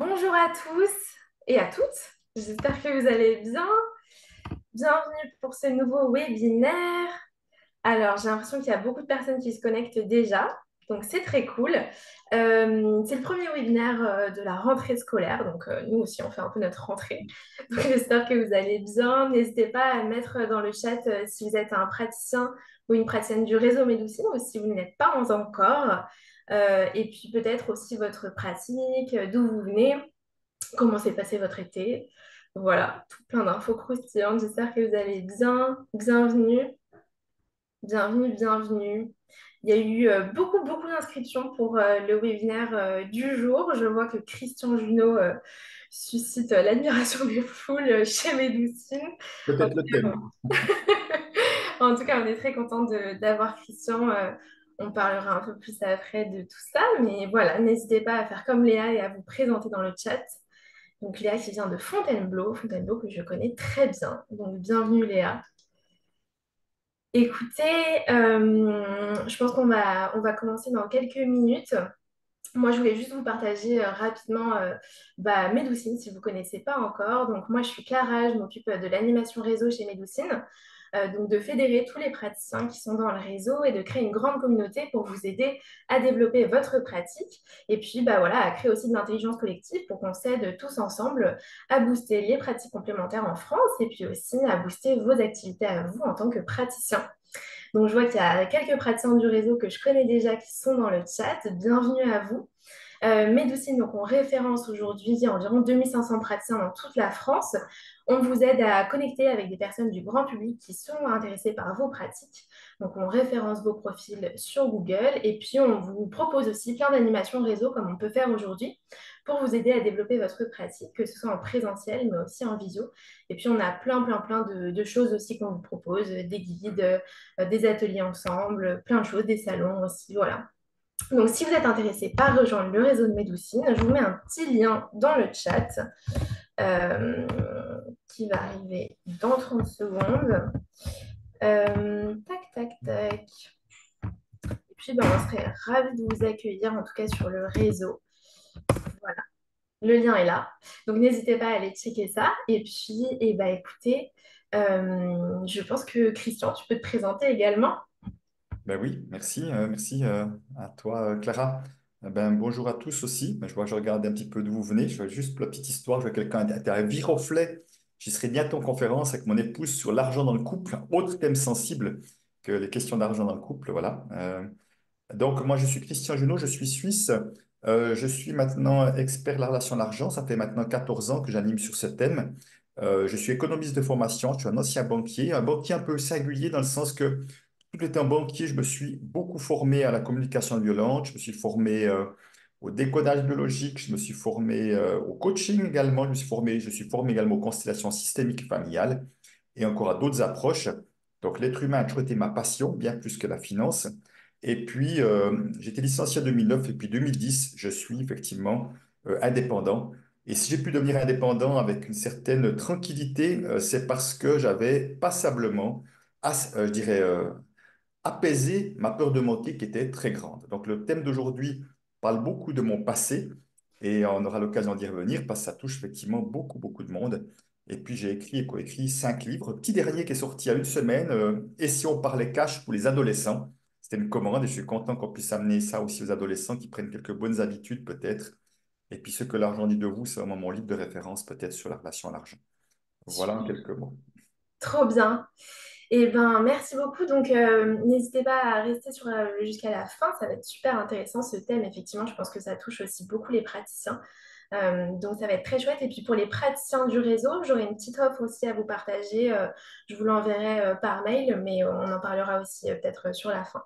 Bonjour à tous et à toutes. J'espère que vous allez bien. Bienvenue pour ce nouveau webinaire. Alors, j'ai l'impression qu'il y a beaucoup de personnes qui se connectent déjà, donc c'est très cool. C'est le premier webinaire de la rentrée scolaire, donc nous aussi on fait un peu notre rentrée. Donc j'espère que vous allez bien. N'hésitez pas à mettre dans le chat si vous êtes un praticien ou une praticienne du réseau Médoucine ou si vous ne l'êtes pas encore. Et puis peut-être aussi votre pratique, d'où vous venez. Comment s'est passé votre été? Voilà, tout plein d'infos croustillantes. J'espère que vous allez bien. Bienvenue, bienvenue, bienvenue. Il y a eu beaucoup d'inscriptions pour le webinaire du jour. Je vois que Christian Junot suscite l'admiration des foules chez Médoucine. En Peut-être tout le cas, thème. en tout cas, on est très content d'avoir Christian. On parlera un peu plus après de tout ça. Mais voilà, n'hésitez pas à faire comme Léa et à vous présenter dans le chat. Donc Léa qui vient de Fontainebleau que je connais très bien. Donc bienvenue Léa. Écoutez, je pense qu'on va commencer dans quelques minutes. Moi, je voulais juste vous partager rapidement Médoucine, si vous ne connaissez pas encore. Donc, moi, je suis Clara, je m'occupe de l'animation réseau chez Médoucine. Donc, de fédérer tous les praticiens qui sont dans le réseau et de créer une grande communauté pour vous aider à développer votre pratique. Et puis, voilà, à créer aussi de l'intelligence collective pour qu'on s'aide tous ensemble à booster les pratiques complémentaires en France et puis aussi à booster vos activités à vous en tant que praticien. Donc, je vois qu'il y a quelques praticiens du réseau que je connais déjà qui sont dans le chat. Bienvenue à vous. Médoucine, donc on référence aujourd'hui environ 2500 praticiens dans toute la France. On vous aide à connecter avec des personnes du grand public qui sont intéressées par vos pratiques. Donc on référence vos profils sur Google et puis on vous propose aussi plein d'animations réseau comme on peut faire aujourd'hui pour vous aider à développer votre pratique, que ce soit en présentiel mais aussi en visio. Et puis on a plein de choses aussi qu'on vous propose, des guides, des ateliers ensemble, plein de choses, des salons aussi, voilà. Donc, si vous êtes intéressé par rejoindre le réseau de Médoucine, je vous mets un petit lien dans le chat euh, qui va arriver dans 30 secondes. Tac. Et puis, on serait ravis de vous accueillir, en tout cas sur le réseau. Voilà, le lien est là. Donc, n'hésitez pas à aller checker ça. Et puis, écoutez, je pense que Christian, tu peux te présenter également. Ben oui, merci à toi, Clara. Bonjour à tous aussi. Je vois que je regarde un petit peu d'où vous venez. Je vois juste pour la petite histoire, je vois quelqu'un qui à Viroflay. J'y serai bientôt en conférence avec mon épouse sur l'argent dans le couple, autre thème sensible que les questions d'argent dans le couple. Voilà. Donc, moi, je suis Christian Junot, je suis suisse. Je suis maintenant expert de la relation à l'argent. Ça fait maintenant 14 ans que j'anime sur ce thème. Je suis économiste de formation, je suis un banquier un peu singulier dans le sens que tout étant banquier, je me suis beaucoup formé à la communication non violente, je me suis formé au décodage biologique, je me suis formé au coaching également, je suis formé également aux constellations systémiques familiales et encore à d'autres approches. Donc, l'être humain a toujours été ma passion, bien plus que la finance. Et puis, j'ai été licencié en 2009 et puis 2010, je suis effectivement indépendant. Et si j'ai pu devenir indépendant avec une certaine tranquillité, c'est parce que j'avais passablement, je dirais, apaisé ma peur de manquer qui était très grande. Donc, le thème d'aujourd'hui parle beaucoup de mon passé et on aura l'occasion d'y revenir parce que ça touche effectivement beaucoup de monde. Et puis, j'ai écrit et coécrit 5 livres. Le petit dernier qui est sorti il y a une semaine, Et si on parlait cash pour les adolescents? C'était une commande et je suis content qu'on puisse amener ça aussi aux adolescents qui prennent quelques bonnes habitudes peut-être. Et puis, ce que l'argent dit de vous, c'est vraiment mon livre de référence peut-être sur la relation à l'argent. Voilà en quelques mots. Trop bien. Et ben, merci beaucoup. Donc, n'hésitez pas à rester jusqu'à la fin. Ça va être super intéressant ce thème. Effectivement, je pense que ça touche aussi beaucoup les praticiens. Donc, ça va être très chouette. Et puis, pour les praticiens du réseau, j'aurai une petite offre aussi à vous partager. Je vous l'enverrai par mail, mais on en parlera aussi peut-être sur la fin.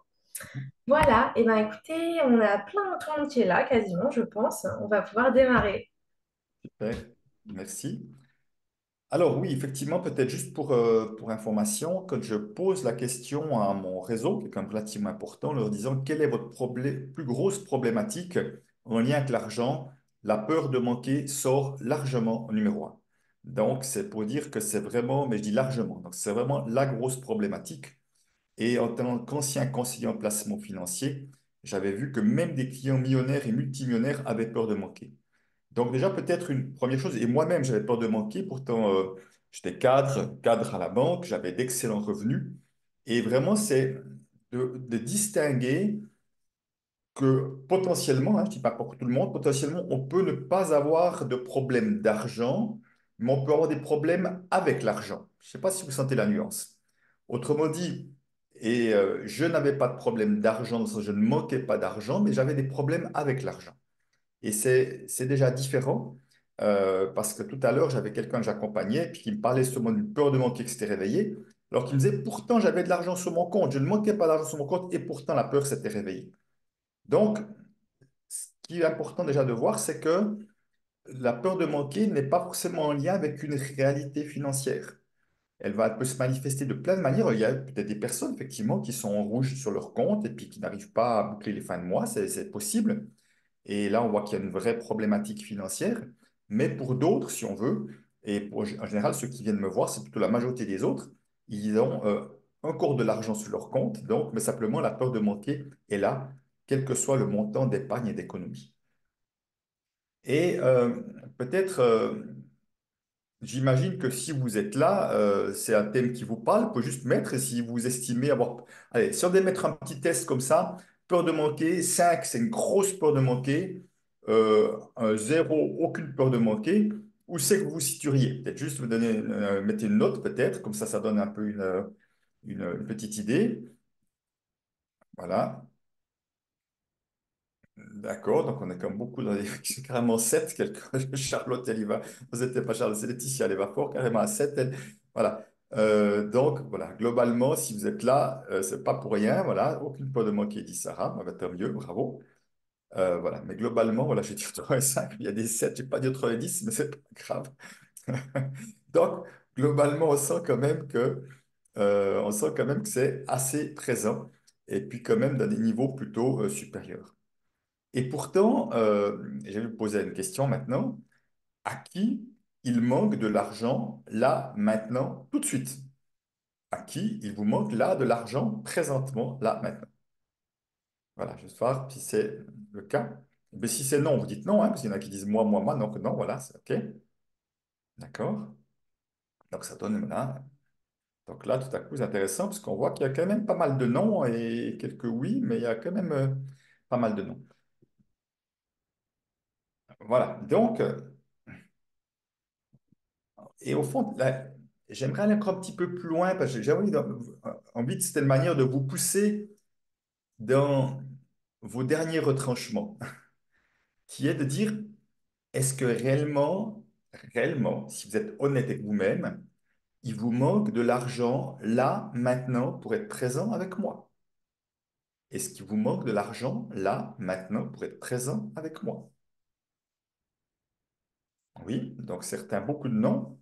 Voilà. Et ben, écoutez, on a tout le monde qui est là, quasiment, je pense. On va pouvoir démarrer. Super, merci. Alors oui, effectivement, peut-être juste pour information, quand je pose la question à mon réseau, qui est quand même relativement important, en leur disant quelle est votre plus grosse problématique en lien avec l'argent, la peur de manquer sort largement au numéro un. Donc c'est pour dire que c'est vraiment, mais je dis largement, donc c'est vraiment la grosse problématique. Et en tant qu'ancien conseiller en placement financier, j'avais vu que même des clients millionnaires et multimillionnaires avaient peur de manquer. Donc déjà, peut-être une première chose, et moi-même, j'avais peur de manquer, pourtant, j'étais cadre à la banque, j'avais d'excellents revenus. Et vraiment, c'est de distinguer que potentiellement, hein, je ne dis pas pour tout le monde, potentiellement, on peut ne pas avoir de problème d'argent, mais on peut avoir des problèmes avec l'argent. Je ne sais pas si vous sentez la nuance. Autrement dit, je n'avais pas de problème d'argent, dans le sens où je ne manquais pas d'argent, mais j'avais des problèmes avec l'argent. Et c'est déjà différent, parce que tout à l'heure, j'avais quelqu'un que j'accompagnais, puis qui me parlait justement d'une peur de manquer qui s'était réveillée, alors qu'il me disait, pourtant, j'avais de l'argent sur mon compte, je ne manquais pas d'argent sur mon compte, et pourtant, la peur s'était réveillée. Donc, ce qui est important déjà de voir, c'est que la peur de manquer n'est pas forcément en lien avec une réalité financière. Elle peut se manifester de plein de manières. Il y a peut-être des personnes, effectivement, qui sont en rouge sur leur compte et puis qui n'arrivent pas à boucler les fins de mois, c'est possible. Et là, on voit qu'il y a une vraie problématique financière. Mais pour d'autres, si on veut, en général, ceux qui viennent me voir, c'est plutôt la majorité des autres, ils ont encore de l'argent sur leur compte, donc, mais simplement la peur de manquer est là, quel que soit le montant d'épargne et d'économie. Et peut-être, j'imagine que si vous êtes là, c'est un thème qui vous parle, vous pouvez juste mettre, et si vous estimez avoir... Allez, si on devait mettre un petit test comme ça, peur de manquer, 5, c'est une grosse peur de manquer, un 0, aucune peur de manquer, où c'est que vous vous situeriez? Peut-être juste vous donner, mettez une note peut-être, comme ça donne un peu une petite idée. Voilà. D'accord, donc on est comme beaucoup dans les... c'est carrément 7 Charlotte, elle y va. Vous n'êtes pas Charlotte, c'est Laetitia, elle y va fort, carrément à 7. Voilà. Donc, voilà, globalement, si vous êtes là, c'est pas pour rien. Voilà, aucune peur de manquer, dit Sarah. Bah, tant mieux, bravo. Voilà, mais globalement, voilà, j'ai dit 3 et 5, il y a des 7, j'ai pas dit 3 et 10, mais c'est pas grave. Donc, globalement, on sent quand même que c'est assez présent, et puis quand même dans des niveaux plutôt supérieurs. Et pourtant, je vais vous poser une question maintenant. À qui il manque de l'argent là, maintenant, tout de suite? À qui il vous manque là de l'argent présentement, là, maintenant? Voilà, je vais voir si c'est le cas. Mais si c'est non, vous dites non, hein, parce qu'il y en a qui disent moi, donc non, voilà, c'est OK. D'accord. Donc ça donne là. Donc là, tout à coup, c'est intéressant parce qu'on voit qu'il y a quand même pas mal de non et quelques oui, mais il y a quand même pas mal de non. Voilà. Donc, et au fond, là, j'aimerais aller encore un petit peu plus loin parce que j'ai envie de cette manière de vous pousser dans vos derniers retranchements, qui est de dire, est-ce que réellement, si vous êtes honnête avec vous-même, il vous manque de l'argent là, maintenant, pour être présent avec moi? Est-ce qu'il vous manque de l'argent là, maintenant, pour être présent avec moi? Oui, donc certains, beaucoup de non.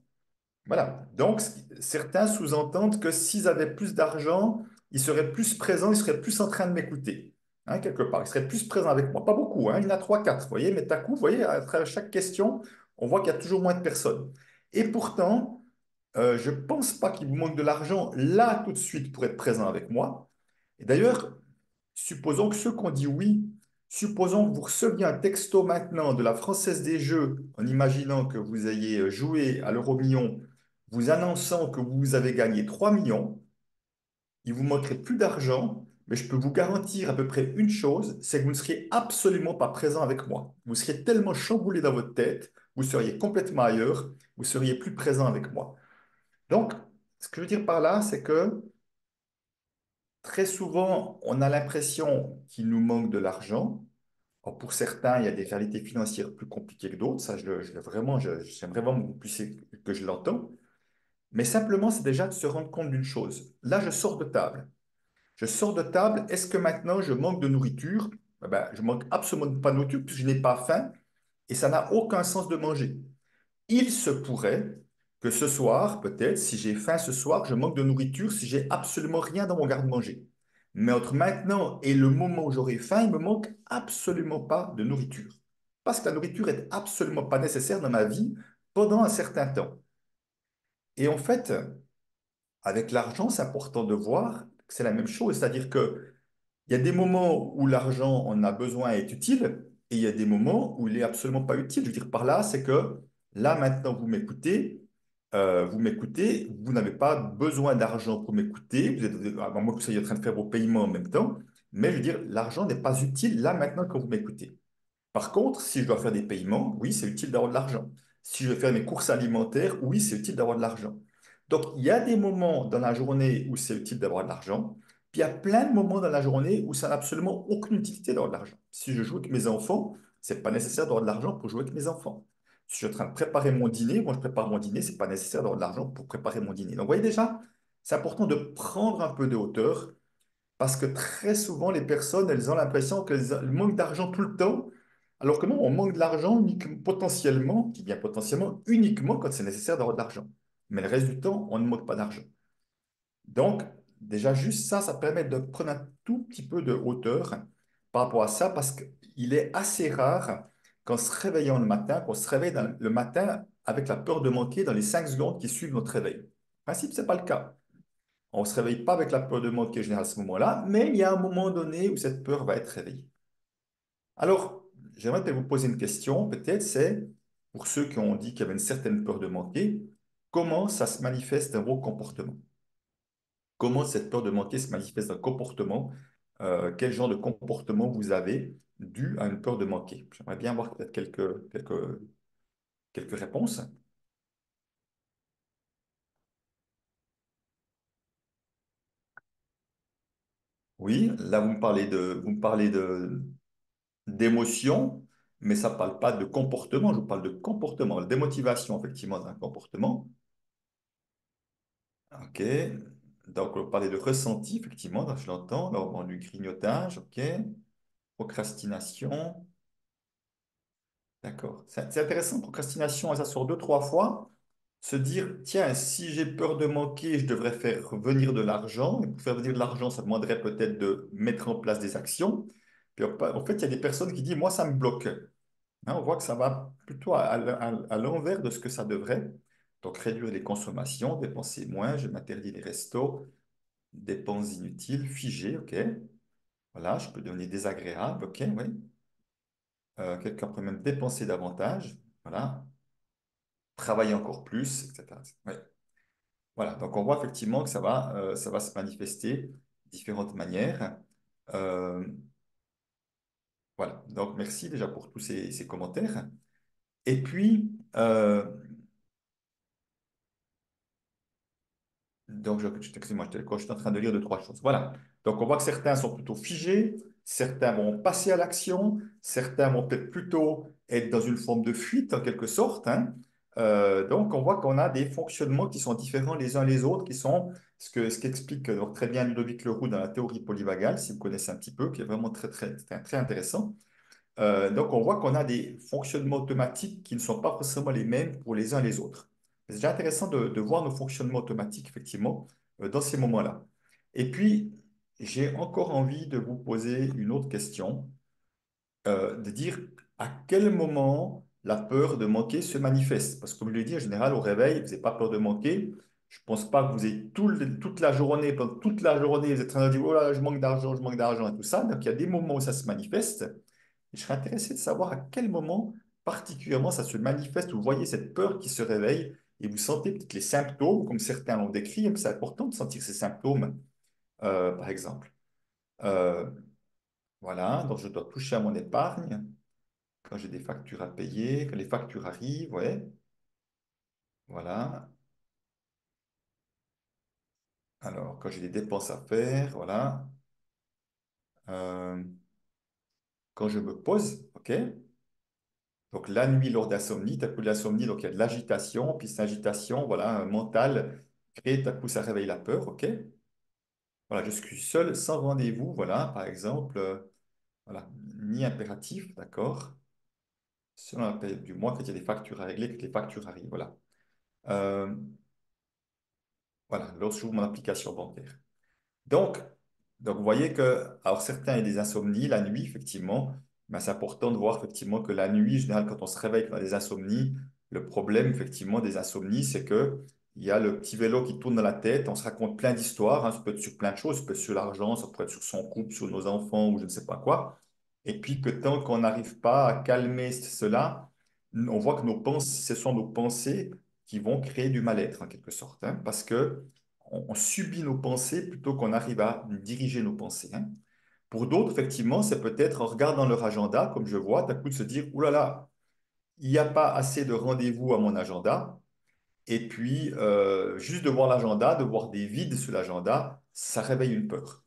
Voilà. Donc, certains sous-entendent que s'ils avaient plus d'argent, ils seraient plus présents, ils seraient plus en train de m'écouter. Hein, quelque part, ils seraient plus présents avec moi. Pas beaucoup, hein, il y en a trois, quatre, vous voyez, mais à coup, vous voyez, à travers chaque question, on voit qu'il y a toujours moins de personnes. Et pourtant, je ne pense pas qu'il vous manque de l'argent là, tout de suite, pour être présent avec moi. Et d'ailleurs, supposons que ceux qui ont dit oui, supposons que vous receviez un texto maintenant de la Française des Jeux en imaginant que vous ayez joué à l'euro-million, vous annonçant que vous avez gagné 3 millions, il vous manquerait plus d'argent, mais je peux vous garantir à peu près une chose, c'est que vous ne seriez absolument pas présent avec moi. Vous seriez tellement chamboulé dans votre tête, vous seriez complètement ailleurs, vous seriez plus présent avec moi. Donc, ce que je veux dire par là, c'est que très souvent, on a l'impression qu'il nous manque de l'argent. Alors, pour certains, il y a des réalités financières plus compliquées que d'autres. Ça, j'aimerais vraiment que vous puissiez que je l'entends. Mais simplement, c'est déjà de se rendre compte d'une chose. Là, je sors de table. Je sors de table. Est-ce que maintenant, je manque de nourriture? Eh ben, je manque absolument pas de nourriture puisque je n'ai pas faim et ça n'a aucun sens de manger. Il se pourrait que ce soir, peut-être, si j'ai faim ce soir, je manque de nourriture, si j'ai absolument rien dans mon garde-manger. Mais entre maintenant et le moment où j'aurai faim, il me manque absolument pas de nourriture. Parce que la nourriture est absolument pas nécessaire dans ma vie pendant un certain temps. Et en fait, avec l'argent, c'est important de voir que c'est la même chose. C'est-à-dire que il y a des moments où l'argent en a besoin et est utile, et il y a des moments où il est absolument pas utile. Je veux dire par là, c'est que là maintenant vous m'écoutez, vous n'avez pas besoin d'argent pour m'écouter, vous êtes, à moins que vous soyez en train de faire vos paiements en même temps, mais je veux dire, l'argent n'est pas utile là maintenant quand vous m'écoutez. Par contre, si je dois faire des paiements, oui, c'est utile d'avoir de l'argent. Si je veux faire mes courses alimentaires, oui, c'est utile d'avoir de l'argent. Donc, il y a des moments dans la journée où c'est utile d'avoir de l'argent, puis il y a plein de moments dans la journée où ça n'a absolument aucune utilité d'avoir de l'argent. Si je joue avec mes enfants, c'est pas nécessaire d'avoir de l'argent pour jouer avec mes enfants. Si je suis en train de préparer mon dîner, moi je prépare mon dîner, c'est pas nécessaire d'avoir de l'argent pour préparer mon dîner. Donc, vous voyez déjà, c'est important de prendre un peu de hauteur parce que très souvent, les personnes, elles ont l'impression qu'elles manquent d'argent tout le temps, alors que non, on manque de l'argent potentiellement, qui vient potentiellement uniquement quand c'est nécessaire d'avoir de l'argent. Mais le reste du temps, on ne manque pas d'argent. Donc, déjà, juste ça, ça permet de prendre un tout petit peu de hauteur par rapport à ça, parce qu'il est assez rare qu'en se réveillant le matin, qu'on se réveille le matin avec la peur de manquer dans les 5 secondes qui suivent notre réveil. En principe, ce n'est pas le cas. On ne se réveille pas avec la peur de manquer générale à ce moment-là, mais il y a un moment donné où cette peur va être réveillée. Alors, j'aimerais peut-être vous poser une question, peut-être, c'est, pour ceux qui ont dit qu'il y avait une certaine peur de manquer, comment ça se manifeste dans vos comportements? Comment cette peur de manquer se manifeste dans le comportement? Quel genre de comportement vous avez dû à une peur de manquer? J'aimerais bien avoir peut-être quelques réponses. Oui, là, d'émotion, mais ça ne parle pas de comportement, je vous parle de comportement, de motivation, effectivement, d'un comportement. OK. Donc, on parlait de ressenti, effectivement, donc je l'entends, lors du grignotage, OK. Procrastination, d'accord. C'est intéressant, procrastination, ça sort deux, trois fois. Se dire, tiens, si j'ai peur de manquer, je devrais faire venir de l'argent. Et pour faire venir de l'argent, ça demanderait peut-être de mettre en place des actions. Puis, en fait, il y a des personnes qui disent, moi, ça me bloque. Hein, on voit que ça va plutôt à l'envers de ce que ça devrait. Donc, réduire les consommations, dépenser moins, je m'interdis les restos, dépenses inutiles, figées, OK. Voilà, je peux devenir désagréable, OK, oui. Quelqu'un peut même dépenser davantage, voilà. Travailler encore plus, etc. Ouais. Voilà, donc on voit effectivement que ça va se manifester de différentes manières. Euh, voilà, donc merci déjà pour tous ces commentaires. Et puis, donc, excuse-moi, je suis en train de lire deux, trois choses. Voilà. Donc, on voit que certains sont plutôt figés, certains vont passer à l'action, certains vont peut-être plutôt être dans une forme de fuite, en quelque sorte, hein. Donc, on voit qu'on a des fonctionnements qui sont différents les uns les autres, qui sont ce qu'explique donc, très bien Ludovic Leroux dans la théorie polyvagale, si vous connaissez un petit peu, qui est vraiment très intéressant. Donc, on voit qu'on a des fonctionnements automatiques qui ne sont pas forcément les mêmes pour les uns et les autres. C'est déjà intéressant de voir nos fonctionnements automatiques, effectivement, dans ces moments-là. Et puis, j'ai encore envie de vous poser une autre question, de dire à quel moment la peur de manquer se manifeste. Parce que, comme je l'ai dit, en général, au réveil, vous n'avez pas peur de manquer. Je ne pense pas que vous ayez toute la journée, pendant toute la journée, vous êtes en train de dire, oh là, je manque d'argent et tout ça. Donc, il y a des moments où ça se manifeste. Je serais intéressé de savoir à quel moment particulièrement ça se manifeste, où vous voyez cette peur qui se réveille et vous sentez peut-être les symptômes, comme certains l'ont décrit, mais c'est important de sentir ces symptômes, par exemple. Euh, voilà, donc je dois toucher à mon épargne quand j'ai des factures à payer, quand les factures arrivent, ouais, voilà. Alors, quand j'ai des dépenses à faire, voilà. Euh, quand je me pose, ok. Donc la nuit lors d'insomnie, t'as coup de l'insomnie, donc il y a de l'agitation, puis cette agitation, voilà, mentale, crée, t'as coup ça réveille la peur, ok? Voilà, je suis seul, sans rendez-vous, voilà, par exemple, voilà, ni impératif, d'accord? Selon la période du mois, quand il y a des factures à régler, que les factures arrivent, voilà. Euh, voilà, lorsque j'ouvre mon application bancaire. Donc, donc, vous voyez que, alors certains ont des insomnies la nuit, effectivement, mais c'est important de voir effectivement que la nuit, en général, quand on se réveille, qu'on a des insomnies, le problème, effectivement, des insomnies, c'est que il y a le petit vélo qui tourne dans la tête, on se raconte plein d'histoires, hein, ça peut être sur plein de choses, ça peut être sur l'argent, ça peut être sur son couple, sur nos enfants ou je ne sais pas quoi. Et puis que tant qu'on n'arrive pas à calmer cela, on voit que nos pensées, ce sont nos pensées qui vont créer du mal-être en quelque sorte, hein, parce que on subit nos pensées plutôt qu'on arrive à diriger nos pensées, hein. Pour d'autres, effectivement, c'est peut-être en regardant leur agenda, comme je vois, d'un coup de se dire, ouh là là, il n'y a pas assez de rendez-vous à mon agenda. Et puis, juste de voir l'agenda, de voir des vides sur l'agenda, ça réveille une peur,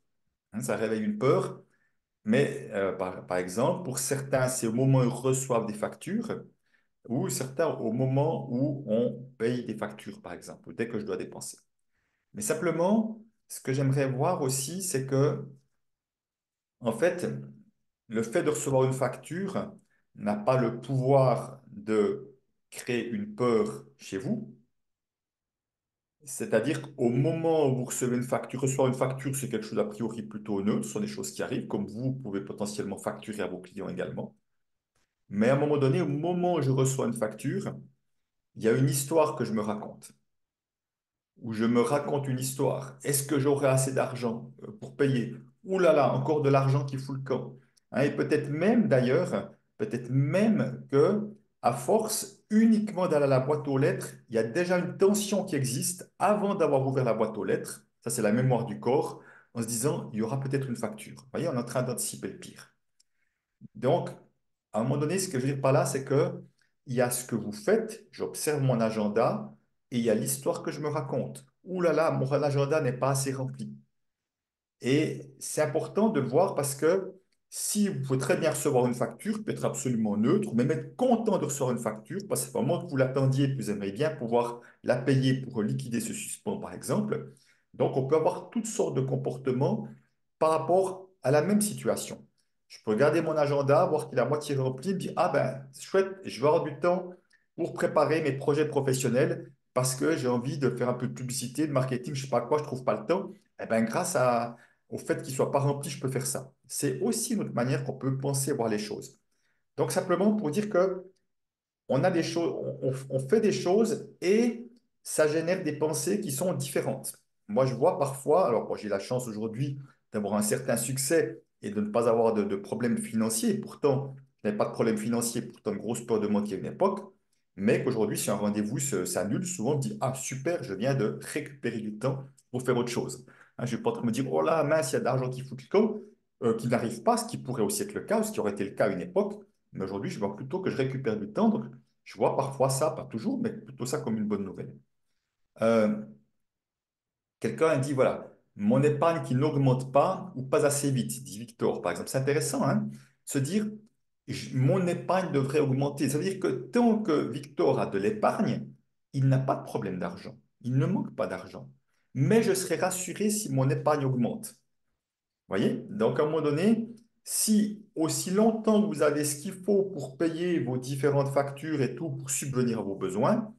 hein. Ça réveille une peur, mais par exemple, pour certains, c'est au moment où ils reçoivent des factures, ou certains au moment où on paye des factures, par exemple, ou dès que je dois dépenser. Mais simplement, ce que j'aimerais voir aussi, c'est que, en fait, le fait de recevoir une facture n'a pas le pouvoir de créer une peur chez vous. C'est-à-dire qu'au moment où vous recevez une facture, recevoir une facture, c'est quelque chose d'a priori plutôt neutre, ce sont des choses qui arrivent, comme vous pouvez potentiellement facturer à vos clients également. Mais à un moment donné, au moment où je reçois une facture, il y a une histoire que je me raconte, où je me raconte une histoire. Est-ce que j'aurai assez d'argent pour payer? Ouh là là, encore de l'argent qui fout le camp. Hein, et peut-être même d'ailleurs, peut-être même que à force uniquement d'aller à la boîte aux lettres, il y a déjà une tension qui existe avant d'avoir ouvert la boîte aux lettres. Ça, c'est la mémoire du corps, en se disant, il y aura peut-être une facture. Vous voyez, on est en train d'anticiper le pire. Donc, à un moment donné, ce que je veux dire par là, c'est que il y a ce que vous faites, j'observe mon agenda et il y a l'histoire que je me raconte. Ouh là là, mon agenda n'est pas assez rempli. Et c'est important de le voir parce que si vous pouvez très bien recevoir une facture, peut être absolument neutre, mais être content de recevoir une facture, parce que c'est vraiment que vous l'attendiez, que vous aimeriez bien pouvoir la payer pour liquider ce suspens, par exemple. Donc, on peut avoir toutes sortes de comportements par rapport à la même situation. Je peux regarder mon agenda, voir qu'il est à moitié rempli, me dire, ah ben, c'est chouette, je vais avoir du temps pour préparer mes projets professionnels parce que j'ai envie de faire un peu de publicité, de marketing, je ne sais pas quoi, je ne trouve pas le temps. Eh ben, au fait qu'il ne soit pas rempli, je peux faire ça. C'est aussi une autre manière qu'on peut penser voir les choses. Donc, simplement pour dire que on a des choses, on fait des choses et ça génère des pensées qui sont différentes. Moi, je vois parfois, alors moi, j'ai la chance aujourd'hui d'avoir un certain succès et de ne pas avoir de problèmes financiers. Pourtant, je n'avais pas de problème financier, pourtant une grosse peur de manquer une époque. Mais qu'aujourd'hui, si un rendez-vous s'annule, souvent on me dit, ah super, je viens de récupérer du temps pour faire autre chose. Hein, je ne vais pas en train de me dire, oh là, mince, il y a de l'argent qui fout le camp, qui n'arrive pas, ce qui pourrait aussi être le cas, ou ce qui aurait été le cas à une époque. Mais aujourd'hui, je vois plutôt que je récupère du temps. Donc, je vois parfois ça, pas toujours, mais plutôt ça comme une bonne nouvelle. Euh, Quelqu'un a dit, voilà, mon épargne qui n'augmente pas ou pas assez vite, dit Victor, par exemple. C'est intéressant, hein, se dire, mon épargne devrait augmenter. Ça veut dire que tant que Victor a de l'épargne, il n'a pas de problème d'argent. Il ne manque pas d'argent. Mais je serai rassuré si mon épargne augmente. Voyez? Donc, à un moment donné, si aussi longtemps que vous avez ce qu'il faut pour payer vos différentes factures et tout, pour subvenir à vos besoins,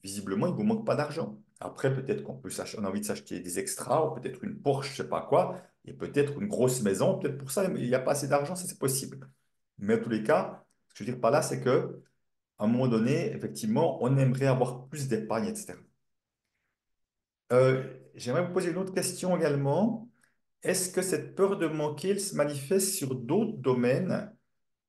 visiblement, il ne vous manque pas d'argent. Après, peut-être on a envie de s'acheter des extras, ou peut-être une Porsche, je ne sais pas quoi, et peut-être une grosse maison. Peut-être pour ça, il n'y a pas assez d'argent, ça c'est possible. Mais en tous les cas, ce que je veux dire par là, c'est que à un moment donné, effectivement, on aimerait avoir plus d'épargne, etc. J'aimerais vous poser une autre question également. Est-ce que cette peur de manquer elle se manifeste sur d'autres domaines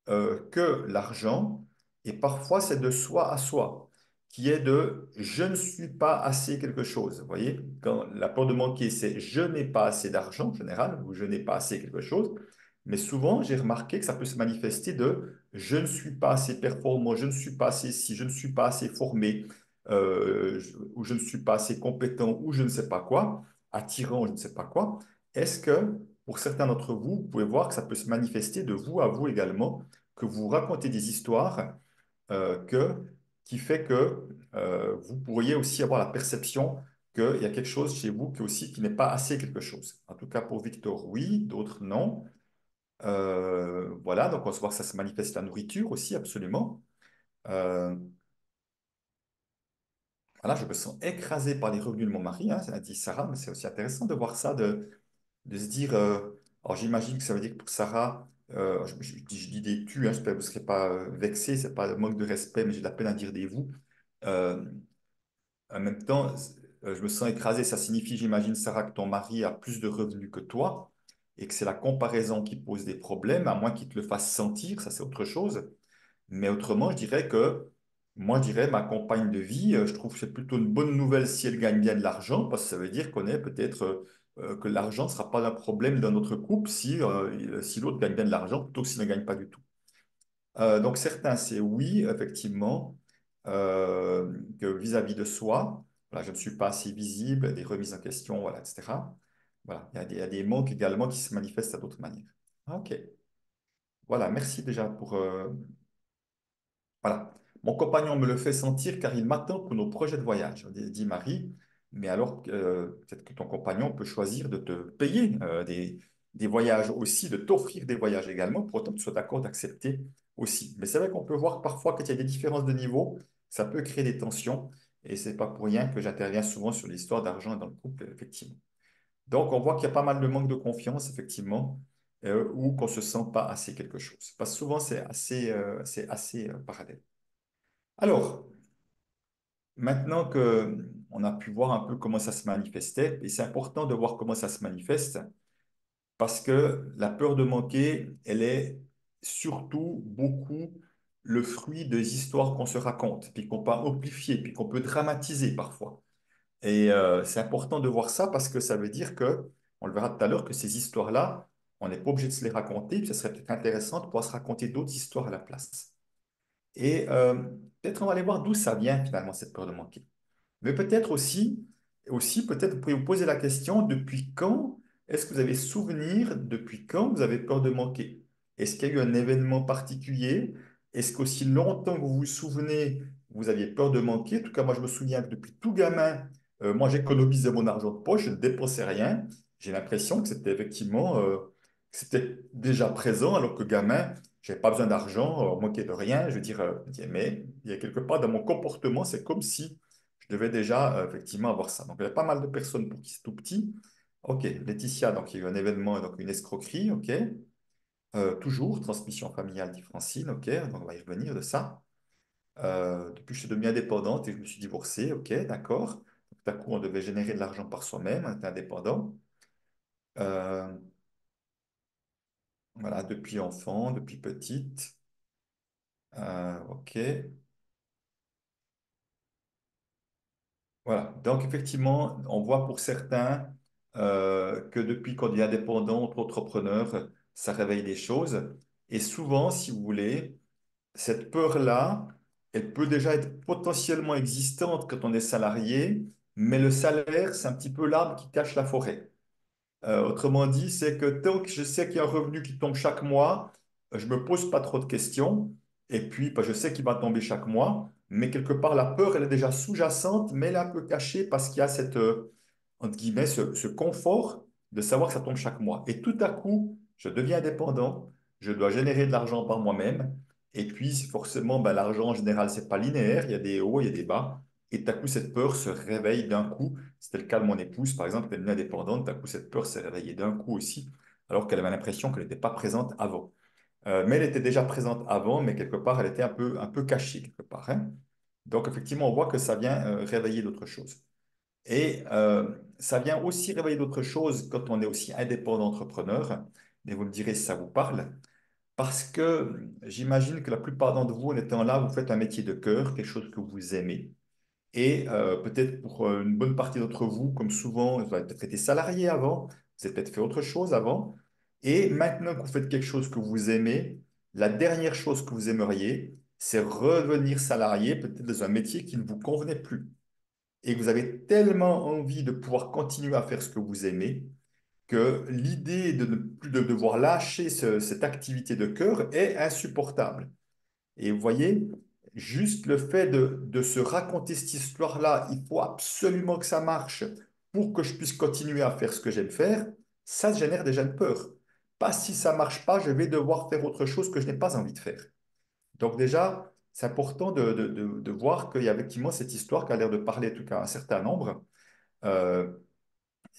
que l'argent? Et parfois, c'est de soi à soi, qui est de je ne suis pas assez quelque chose. Vous voyez, quand la peur de manquer, c'est je n'ai pas assez d'argent en général, ou je n'ai pas assez quelque chose. Mais souvent, j'ai remarqué que ça peut se manifester de je ne suis pas assez performant, je ne suis pas assez si, je ne suis pas assez formé, ou je ne suis pas assez compétent, ou je ne sais pas quoi, attirant, je ne sais pas quoi. Est-ce que pour certains d'entre vous, vous pouvez voir que ça peut se manifester de vous à vous également, que vous racontez des histoires qui fait que vous pourriez aussi avoir la perception qu'il y a quelque chose chez vous qui n'est pas assez quelque chose. En tout cas, pour Victor, oui, d'autres non. Voilà, donc on va voir que ça se manifeste la nourriture aussi, absolument. Euh, voilà, je me sens écrasé par les revenus de mon mari, hein, ça a dit Sarah, mais c'est aussi intéressant de voir ça, de se dire, alors j'imagine que ça veut dire que pour Sarah, je dis des tu, hein, j'espère que vous ne serez pas vexés, c'est pas un manque de respect, mais j'ai de la peine à dire des vous. Euh, En même temps, je me sens écrasé, ça signifie, j'imagine, Sarah, que ton mari a plus de revenus que toi. et que c'est la comparaison qui pose des problèmes, à moins qu'il te le fasse sentir, ça c'est autre chose. Mais autrement, je dirais que moi, je dirais ma compagne de vie, je trouve que c'est plutôt une bonne nouvelle si elle gagne bien de l'argent, parce que ça veut dire qu'on est peut-être que l'argent ne sera pas un problème dans notre couple si l'autre gagne bien de l'argent plutôt que s'il ne gagne pas du tout. Donc certains, c'est oui, effectivement, que vis-à-vis de soi, voilà, je ne suis pas assez visible, des remises en question, voilà, etc. Voilà, il y a des manques également qui se manifestent à d'autres manières. Ok, voilà, merci déjà pour, voilà. Mon compagnon me le fait sentir car il m'attend pour nos projets de voyage, dit Marie. Mais alors, peut-être que ton compagnon peut choisir de te payer des voyages aussi, de t'offrir des voyages également, pour autant que tu sois d'accord d'accepter aussi. Mais c'est vrai qu'on peut voir parfois qu'il y a des différences de niveau, ça peut créer des tensions. Et c'est pas pour rien que j'interviens souvent sur l'histoire d'argent dans le couple, effectivement. Donc, on voit qu'il y a pas mal de manque de confiance, effectivement, ou qu'on ne se sent pas assez quelque chose. Parce que souvent, c'est assez parallèle. Alors, maintenant que on a pu voir un peu comment ça se manifestait, et c'est important de voir comment ça se manifeste, parce que la peur de manquer, elle est surtout beaucoup le fruit des histoires qu'on se raconte, puis qu'on peut amplifier, puis qu'on peut dramatiser parfois. Et c'est important de voir ça parce que ça veut dire que, on le verra tout à l'heure, que ces histoires-là, on n'est pas obligé de se les raconter, puis ce serait peut-être intéressant de pouvoir se raconter d'autres histoires à la place. Et peut-être on va aller voir d'où ça vient finalement cette peur de manquer. Mais peut-être aussi peut-être vous pouvez vous poser la question, depuis quand est-ce que vous avez souvenir, depuis quand vous avez peur de manquer? Est-ce qu'il y a eu un événement particulier? Est-ce qu'aussi longtemps que vous vous souvenez, vous aviez peur de manquer? En tout cas, moi, je me souviens que depuis tout gamin, moi, j'économisais mon argent de poche, je ne dépensais rien. J'ai l'impression que c'était effectivement, que c'était déjà présent, alors que gamin, je n'avais pas besoin d'argent, manquait de rien. Je veux dire, mais il y a quelque part dans mon comportement, c'est comme si je devais déjà effectivement avoir ça. Donc, il y a pas mal de personnes pour qui c'est tout petit. OK, Laetitia, donc il y a eu un événement, donc une escroquerie, OK. Toujours, transmission familiale dit Francine, OK, donc on va y revenir de ça. Depuis que je suis devenue indépendante et je me suis divorcée, OK, d'accord. Donc, tout à coup, on devait générer de l'argent par soi-même, on était indépendant. Euh, voilà, depuis enfant, depuis petite. OK. Voilà. Donc, effectivement, on voit pour certains que depuis qu'on devient indépendant, entrepreneur, ça réveille des choses. Et souvent, si vous voulez, cette peur-là, elle peut déjà être potentiellement existante quand on est salarié, mais le salaire, c'est un petit peu l'arbre qui cache la forêt. Autrement dit, c'est que tant que je sais qu'il y a un revenu qui tombe chaque mois, je ne me pose pas trop de questions. Et puis, bah, je sais qu'il va tomber chaque mois. Mais quelque part, la peur, elle est déjà sous-jacente, mais elle est un peu cachée parce qu'il y a entre guillemets, ce confort de savoir que ça tombe chaque mois. Et tout à coup, je deviens indépendant. Je dois générer de l'argent par moi-même. Et puis, forcément, bah, l'argent, en général, c'est pas linéaire. Il y a des hauts, il y a des bas. Et tout à coup, cette peur se réveille d'un coup. C'était le cas de mon épouse, par exemple, elle est devenue indépendante. Tout à coup, cette peur s'est réveillée d'un coup aussi, alors qu'elle avait l'impression qu'elle n'était pas présente avant. Mais elle était déjà présente avant, mais quelque part, elle était un peu cachée, quelque part, hein. Donc, effectivement, on voit que ça vient réveiller d'autres choses. Et ça vient aussi réveiller d'autres choses quand on est aussi indépendant entrepreneur. Et vous me direz si ça vous parle. Parce que j'imagine que la plupart d'entre vous, en étant là, vous faites un métier de cœur, quelque chose que vous aimez. Et peut-être pour une bonne partie d'entre vous, comme souvent, vous avez peut-être été salarié avant, vous avez peut-être fait autre chose avant. Et maintenant que vous faites quelque chose que vous aimez, la dernière chose que vous aimeriez, c'est revenir salarié, peut-être dans un métier qui ne vous convenait plus. Et que vous avez tellement envie de pouvoir continuer à faire ce que vous aimez que l'idée de ne plus de devoir lâcher cette activité de cœur est insupportable. Et vous voyez, juste le fait de se raconter cette histoire-là, il faut absolument que ça marche pour que je puisse continuer à faire ce que j'aime faire, ça génère déjà une peur. Pas si ça marche pas, je vais devoir faire autre chose que je n'ai pas envie de faire. Donc déjà, c'est important de voir qu'il y a effectivement cette histoire qui a l'air de parler en tout cas à un certain nombre. Euh,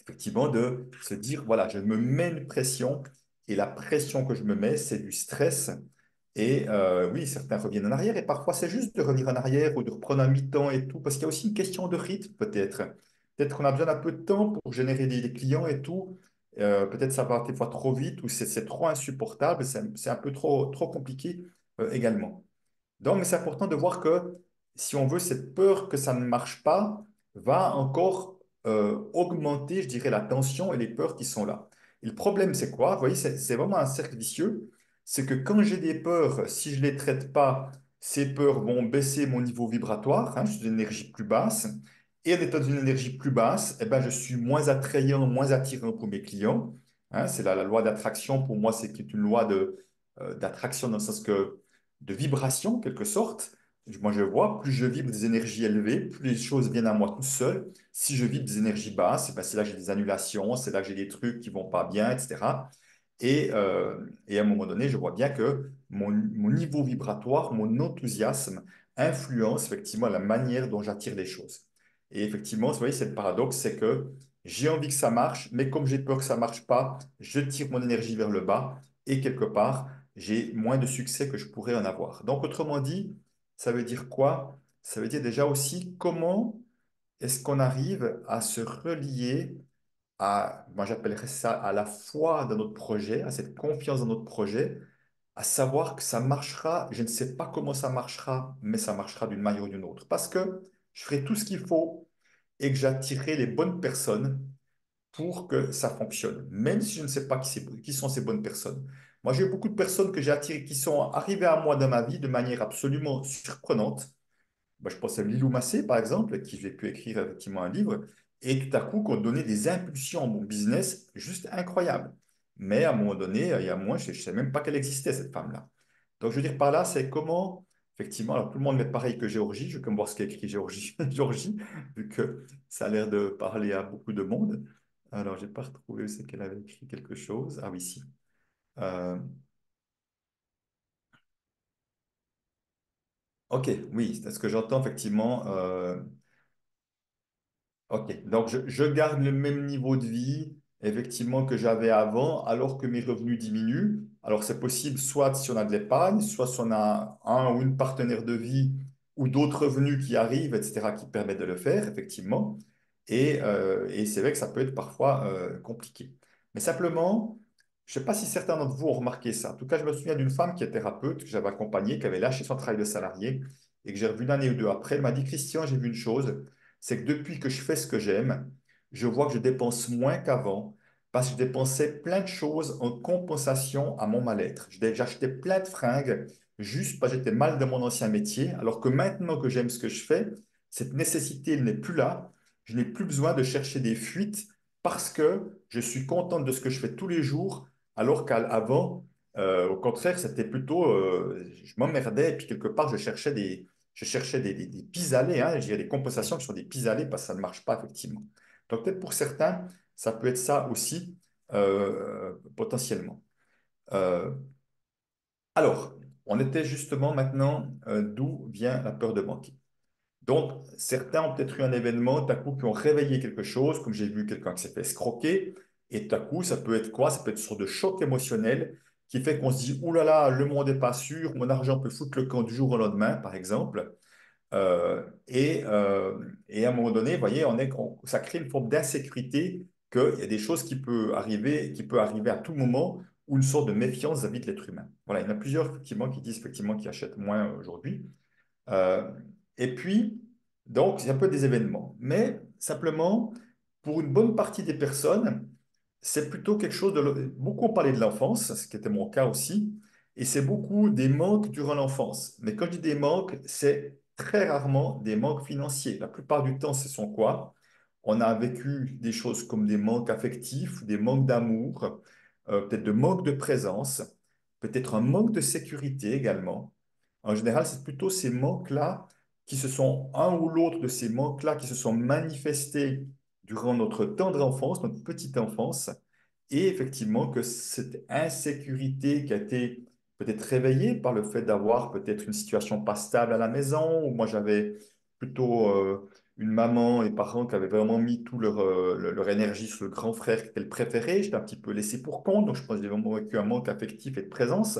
Effectivement, de se dire, voilà, je me mets une pression et la pression que je me mets, c'est du stress. Et oui, certains reviennent en arrière et parfois c'est juste de revenir en arrière ou de reprendre un mi-temps et tout, parce qu'il y a aussi une question de rythme peut-être. Peut-être qu'on a besoin d'un peu de temps pour générer des clients et tout. peut-être ça va des fois trop vite ou c'est trop insupportable, c'est un peu trop compliqué également. Donc, mais c'est important de voir que si on veut, cette peur que ça ne marche pas va encore augmenter, je dirais, la tension et les peurs qui sont là. Et le problème, c'est quoi? Vous voyez, c'est vraiment un cercle vicieux. C'est que quand j'ai des peurs, si je ne les traite pas, ces peurs vont baisser mon niveau vibratoire, hein, je suis d'une énergie plus basse. Et en étant d'une énergie plus basse, eh ben, je suis moins attrayant, moins attirant pour mes clients. Hein, c'est la loi d'attraction, pour moi, c'est une loi d'attraction dans le sens que de vibration, en quelque sorte. Moi, je vois, plus je vibre des énergies élevées, plus les choses viennent à moi tout seul. Si je vibre des énergies basses, eh ben, c'est là que j'ai des annulations, c'est là que j'ai des trucs qui vont pas bien, etc. Et à un moment donné, je vois bien que mon niveau vibratoire, mon enthousiasme influence effectivement la manière dont j'attire les choses. Et effectivement, vous voyez, c'est le paradoxe, c'est que j'ai envie que ça marche, mais comme j'ai peur que ça marche pas, je tire mon énergie vers le bas et quelque part, j'ai moins de succès que je pourrais en avoir. Donc, autrement dit, ça veut dire quoi? Ça veut dire déjà aussi comment est-ce qu'on arrive à se relier à, moi j'appellerais ça à la foi dans notre projet, à cette confiance dans notre projet, à savoir que ça marchera, je ne sais pas comment ça marchera, mais ça marchera d'une manière ou d'une autre. Parce que je ferai tout ce qu'il faut et que j'attirerai les bonnes personnes pour que ça fonctionne, même si je ne sais pas qui sont ces bonnes personnes. Moi, j'ai eu beaucoup de personnes que j'ai attirées qui sont arrivées à moi dans ma vie de manière absolument surprenante. Bah, je pense à Lilou Massé, par exemple, avec qui j'ai pu écrire effectivement un livre, et tout à coup, qu'on donnait des impulsions à mon business juste incroyables. Mais à un moment donné, il y a moi, je ne savais même pas qu'elle existait, cette femme-là. Donc, je veux dire par là, c'est comment, effectivement, alors tout le monde met pareil que Géorgie, je vais comme voir ce qu'a écrit Géorgie, Géorgie, vu que ça a l'air de parler à beaucoup de monde. Alors, je n'ai pas retrouvé où c'est qu'elle avait écrit quelque chose. Ah oui, si. Euh, ok, oui, c'est ce que j'entends effectivement. Ok, donc je garde le même niveau de vie, effectivement, que j'avais avant, alors que mes revenus diminuent. Alors c'est possible, soit si on a de l'épargne, soit si on a un ou une partenaire de vie ou d'autres revenus qui arrivent, etc., qui permettent de le faire, effectivement. Et c'est vrai que ça peut être parfois compliqué. Mais simplement, je ne sais pas si certains d'entre vous ont remarqué ça. En tout cas, je me souviens d'une femme qui est thérapeute, que j'avais accompagnée, qui avait lâché son travail de salarié et que j'ai revu une année ou deux après. Elle m'a dit, Christian, j'ai vu une chose, c'est que depuis que je fais ce que j'aime, je vois que je dépense moins qu'avant parce que je dépensais plein de choses en compensation à mon mal-être. J'achetais plein de fringues juste parce que j'étais mal dans mon ancien métier, alors que maintenant que j'aime ce que je fais, cette nécessité elle n'est plus là. Je n'ai plus besoin de chercher des fuites parce que je suis contente de ce que je fais tous les jours, alors qu'avant, au contraire, c'était plutôt, je m'emmerdais et puis quelque part, je cherchais des pis-aller, hein, je dirais des compensations qui sont des pis-aller parce que ça ne marche pas effectivement. Donc peut-être pour certains, ça peut être ça aussi potentiellement. Euh, alors, on était justement maintenant d'où vient la peur de manquer. Donc, certains ont peut-être eu un événement, tout à coup, qui ont réveillé quelque chose, comme j'ai vu quelqu'un qui s'est fait escroquer, et tout à coup, ça peut être quoi? Ça peut être une sorte de choc émotionnel qui fait qu'on se dit, ouh là là, le monde n'est pas sûr, mon argent peut foutre le camp du jour au lendemain, par exemple. Et à un moment donné, vous voyez, ça crée une forme d'insécurité qu'il y a des choses qui peuvent arriver à tout moment ou une sorte de méfiance vis-à-vis de l'être humain. Voilà, il y en a plusieurs effectivement qui disent effectivement qu'ils achètent moins aujourd'hui. Euh, et puis, donc, c'est un peu des événements. Mais simplement, pour une bonne partie des personnes, c'est plutôt quelque chose de... Beaucoup ont parlé de l'enfance, ce qui était mon cas aussi, et c'est beaucoup des manques durant l'enfance. Mais quand je dis des manques, c'est très rarement des manques financiers. La plupart du temps, ce sont quoi? On a vécu des choses comme des manques affectifs, des manques d'amour, peut-être de manque de présence, peut-être un manque de sécurité également. En général, c'est plutôt ces manques-là un ou l'autre de ces manques-là qui se sont manifestés durant notre tendre enfance, notre petite enfance, et effectivement que cette insécurité qui a été peut-être réveillée par le fait d'avoir peut-être une situation pas stable à la maison, où moi j'avais plutôt une maman et parents qui avaient vraiment mis tout leur énergie sur le grand frère qu'elle préférait, j'étais un petit peu laissé pour compte, donc je pense que j'ai vraiment vécu un manque affectif et de présence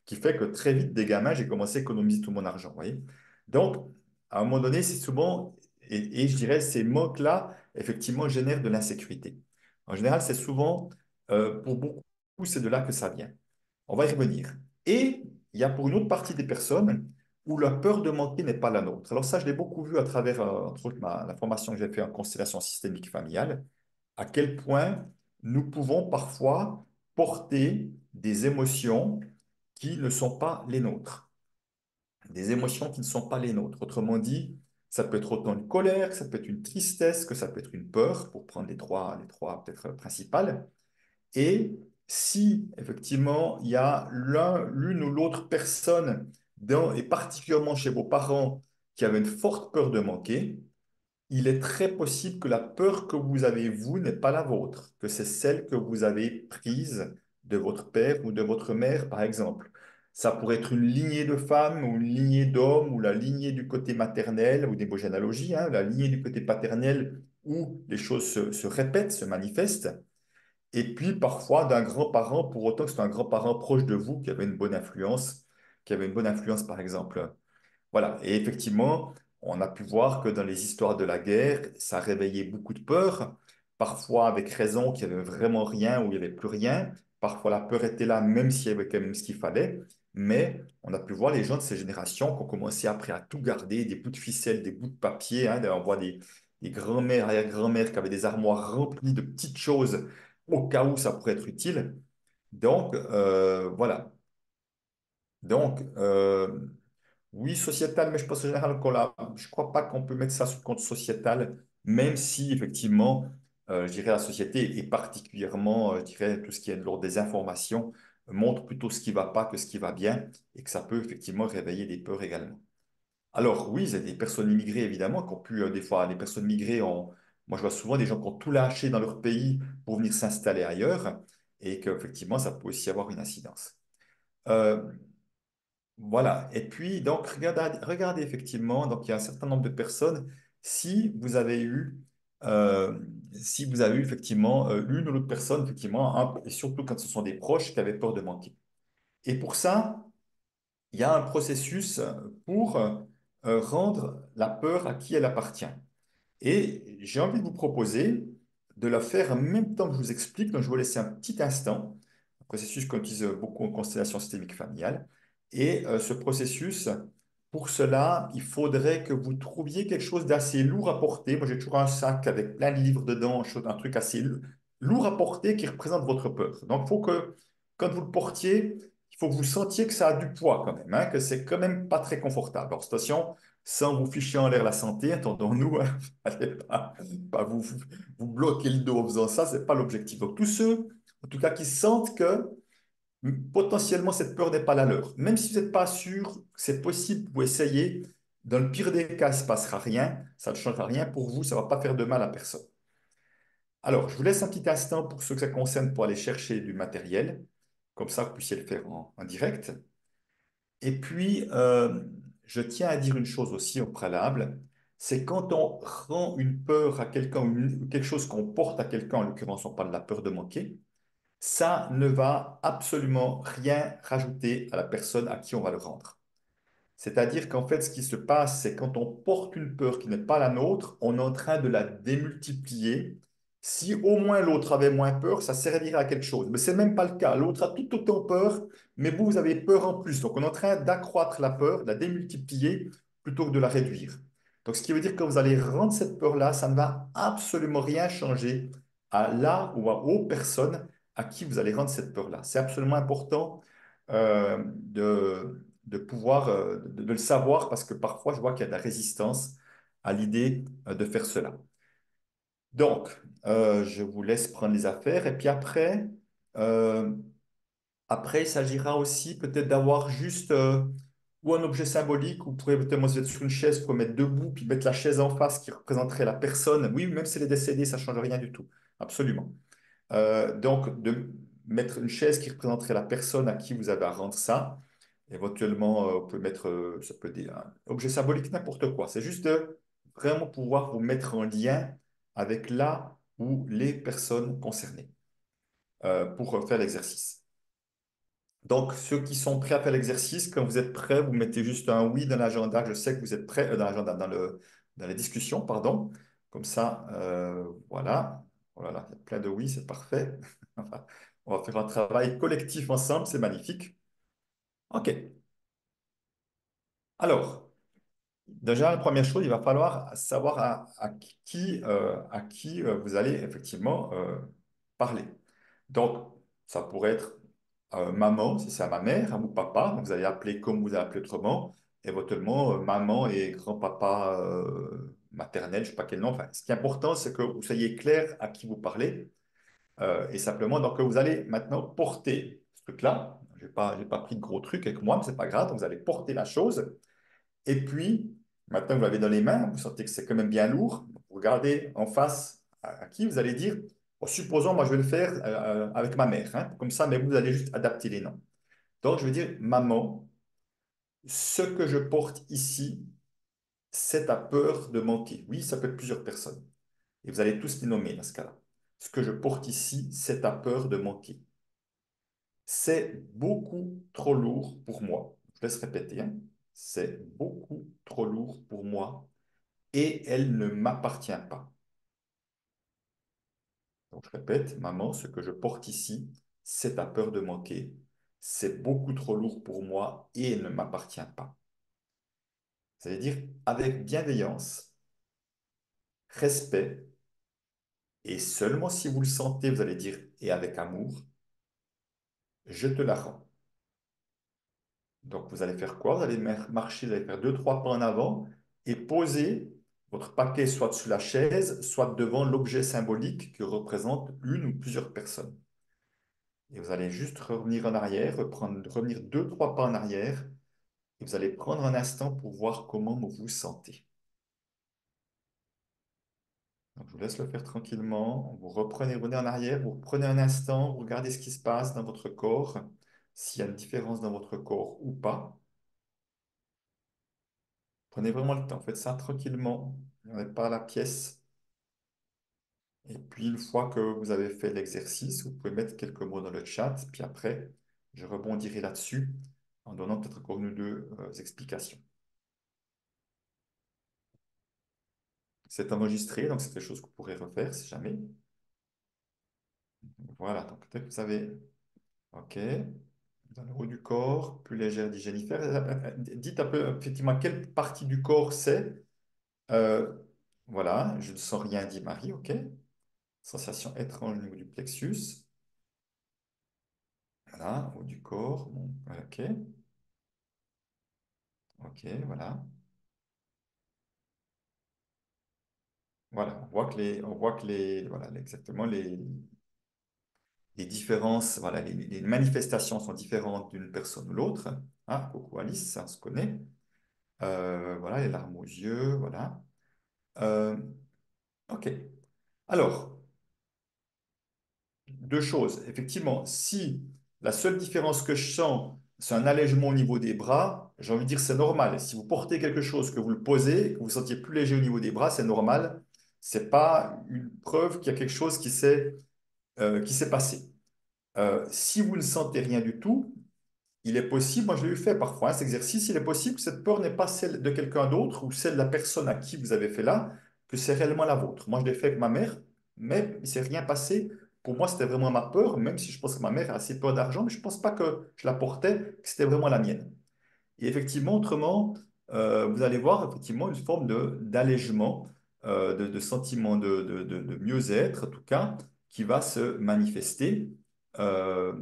qui fait que très vite, des gamins, j'ai commencé à économiser tout mon argent, vous voyez. Donc, à un moment donné, c'est souvent, et je dirais, ces manques-là, effectivement, génèrent de l'insécurité. En général, c'est souvent Pour beaucoup, c'est de là que ça vient. On va y revenir. Et il y a pour une autre partie des personnes où la peur de manquer n'est pas la nôtre. Alors ça, je l'ai beaucoup vu à travers, entre autres, la formation que j'ai fait en constellation systémique familiale, à quel point nous pouvons parfois porter des émotions qui ne sont pas les nôtres. Des émotions qui ne sont pas les nôtres. Autrement dit, ça peut être autant une colère, que ça peut être une tristesse, que ça peut être une peur, pour prendre les trois peut-être principales. Et si effectivement il y a l'une ou l'autre personne, et particulièrement chez vos parents, qui avait une forte peur de manquer, il est très possible que la peur que vous avez, vous, n'est pas la vôtre, que c'est celle que vous avez prise de votre père ou de votre mère, par exemple. Ça pourrait être une lignée de femmes ou une lignée d'hommes ou la lignée du côté maternel ou des beaux généalogies, hein, la lignée du côté paternel où les choses se répètent, se manifestent. Et puis parfois d'un grand-parent, pour autant que c'est un grand-parent proche de vous qui avait une bonne influence, par exemple. Voilà. Et effectivement, on a pu voir que dans les histoires de la guerre, ça réveillait beaucoup de peur, parfois avec raison qu'il n'y avait vraiment rien ou il n'y avait plus rien. Parfois la peur était là, même s'il y avait quand même ce qu'il fallait. Mais on a pu voir les gens de ces générations qui ont commencé après à tout garder, des bouts de ficelle, des bouts de papier. Hein. D'ailleurs, on voit des grands-mères, arrière-grands-mères qui avaient des armoires remplies de petites choses au cas où ça pourrait être utile. Donc, voilà. Donc, oui, sociétal, mais je pense en général je ne crois pas qu'on peut mettre ça sous le compte sociétal, même si effectivement, je dirais la société et particulièrement, je dirais tout ce qui est de l'ordre des informations, montre plutôt ce qui ne va pas que ce qui va bien et que ça peut effectivement réveiller des peurs également. Alors oui, il y a des personnes immigrées évidemment qui ont pu, des fois, les personnes migrées moi je vois souvent des gens qui ont tout lâché dans leur pays pour venir s'installer ailleurs et qu'effectivement ça peut aussi avoir une incidence. Euh, voilà. Et puis, donc, regardez effectivement, donc il y a un certain nombre de personnes, si vous avez eu, euh, si vous avez eu effectivement une ou l'autre personne, effectivement, et surtout quand ce sont des proches qui avaient peur de manquer. Et pour ça, il y a un processus pour rendre la peur à qui elle appartient. Et j'ai envie de vous proposer de la faire en même temps que je vous explique. Donc, je vais vous laisser un petit instant. Un processus qu'on utilise beaucoup en constellation systémique familiale. Et ce processus, pour cela, il faudrait que vous trouviez quelque chose d'assez lourd à porter. Moi, j'ai toujours un sac avec plein de livres dedans, un truc assez lourd à porter qui représente votre peur. Donc, il faut que, quand vous le portiez, il faut que vous sentiez que ça a du poids quand même, hein, que c'est quand même pas très confortable. Alors, attention, sans vous ficher en l'air la santé, entendons-nous, hein. Allez pas vous bloquer le dos en faisant ça, ce n'est pas l'objectif. Donc, tous ceux, en tout cas, qui sentent que potentiellement cette peur n'est pas la leur, même si vous n'êtes pas sûr que c'est possible, vous essayez. Dans le pire des cas, il ne se passera rien, ça ne changera rien pour vous, ça ne va pas faire de mal à personne. Alors, je vous laisse un petit instant pour ceux que ça concerne pour aller chercher du matériel, comme ça vous puissiez le faire en direct. Et puis, je tiens à dire une chose aussi au préalable, c'est quand on rend une peur à quelqu'un ou quelque chose qu'on porte à quelqu'un, en l'occurrence on parle de la peur de manquer, ça ne va absolument rien rajouter à la personne à qui on va le rendre. C'est-à-dire qu'en fait, ce qui se passe, c'est quand on porte une peur qui n'est pas la nôtre, on est en train de la démultiplier. Si au moins l'autre avait moins peur, ça servirait à quelque chose. Mais ce n'est même pas le cas. L'autre a tout autant peur, mais vous, vous avez peur en plus. Donc on est en train d'accroître la peur, de la démultiplier, plutôt que de la réduire. Donc ce qui veut dire que vous allez rendre cette peur-là, ça ne va absolument rien changer à la ou aux personnes à qui vous allez rendre cette peur-là. C'est absolument important de pouvoir de le savoir parce que parfois je vois qu'il y a de la résistance à l'idée de faire cela. Donc, je vous laisse prendre les affaires et puis euh, après il s'agira aussi peut-être d'avoir juste ou un objet symbolique, vous pourrez peut-être se mettre sur une chaise, vous pouvez mettre debout, puis mettre la chaise en face qui représenterait la personne. Oui, même si elle est décédée, ça ne change rien du tout. Absolument. Donc, de mettre une chaise qui représenterait la personne à qui vous avez à rendre ça. Éventuellement, on peut mettre, ça peut être un objet symbolique, n'importe quoi. C'est juste de vraiment pouvoir vous mettre en lien avec là ou les personnes concernées pour faire l'exercice. Donc, ceux qui sont prêts à faire l'exercice, quand vous êtes prêts, vous mettez juste un oui dans l'agenda. Je sais que vous êtes prêts dans l'agenda, dans la discussion, pardon. Comme ça, voilà. Oh là là, il y a plein de oui, c'est parfait. Enfin, on va faire un travail collectif ensemble, c'est magnifique. OK. Alors, déjà, la première chose, il va falloir savoir à qui vous allez effectivement parler. Donc, ça pourrait être maman, si c'est à ma mère, ou papa. Donc, vous allez appeler comme vous allez appeler autrement. Éventuellement, maman et grand-papa maternel, je ne sais pas quel nom. Enfin, ce qui est important, c'est que vous soyez clair à qui vous parlez. Et simplement, donc, vous allez maintenant porter ce truc-là. J'ai pas pris de gros trucs avec moi, mais ce n'est pas grave. Donc, vous allez porter la chose. Et puis, maintenant que vous l'avez dans les mains, vous sentez que c'est quand même bien lourd. Vous regardez en face à qui vous allez dire, bon, supposons, moi je vais le faire avec ma mère, hein, comme ça, mais vous allez juste adapter les noms. Donc, je vais dire, maman, ce que je porte ici, c'est ta peur de manquer. Oui, ça peut être plusieurs personnes. Et vous allez tous les nommer dans ce cas-là. Ce que je porte ici, c'est ta peur de manquer. C'est beaucoup trop lourd pour moi. Je laisse répéter, hein. C'est beaucoup trop lourd pour moi et elle ne m'appartient pas. Donc, je répète, maman, ce que je porte ici, c'est ta peur de manquer. C'est beaucoup trop lourd pour moi et elle ne m'appartient pas. C'est-à-dire avec bienveillance, respect, et seulement si vous le sentez, vous allez dire, et avec amour, je te la rends. Donc, vous allez faire quoi? Vous allez marcher, vous allez faire deux, trois pas en avant et poser votre paquet soit sous la chaise, soit devant l'objet symbolique qui représente une ou plusieurs personnes. Et vous allez juste revenir en arrière, revenir deux, trois pas en arrière, et vous allez prendre un instant pour voir comment vous vous sentez. Donc, je vous laisse le faire tranquillement. Vous reprenez, revenez en arrière, vous prenez un instant, vous regardez ce qui se passe dans votre corps, s'il y a une différence dans votre corps ou pas. Prenez vraiment le temps, faites ça tranquillement. On n'est pas à la pièce. Et puis, une fois que vous avez fait l'exercice, vous pouvez mettre quelques mots dans le chat. Puis après, je rebondirai là-dessus en donnant peut-être encore une ou deux explications. C'est enregistré, donc c'est quelque chose que vous pourrez refaire si jamais. Voilà, donc dès que vous avez, OK, dans le haut du corps, plus légère, dit Jennifer. Dites un peu, effectivement, quelle partie du corps c'est. Euh, voilà, je ne sens rien, dit Marie, OK. Sensation étrange au niveau du plexus. Voilà, haut du corps, bon, OK, OK, voilà. Voilà, on voit que voilà, exactement les différences, voilà, les manifestations sont différentes d'une personne ou l'autre. Ah, coucou Alice, ça on se connaît. Voilà, les larmes aux yeux, voilà. Euh, ok. Alors, deux choses. Effectivement, si la seule différence que je sens, c'est un allègement au niveau des bras, j'ai envie de dire c'est normal. Si vous portez quelque chose, que vous le posez, que vous vous sentiez plus léger au niveau des bras, c'est normal. C'est pas une preuve qu'il y a quelque chose qui s'est passé. Si vous ne sentez rien du tout, il est possible, moi je l'ai eu fait parfois, hein, cet exercice, il est possible que cette peur n'est pas celle de quelqu'un d'autre ou celle de la personne à qui vous avez fait là, que c'est réellement la vôtre. Moi je l'ai fait avec ma mère, mais il ne s'est rien passé. Pour moi, c'était vraiment ma peur, même si je pense que ma mère a assez peur d'argent, mais je ne pense pas que je la portais, que c'était vraiment la mienne. Et effectivement, autrement, vous allez voir effectivement une forme d'allègement, de sentiment de mieux-être, en tout cas, qui va se manifester euh,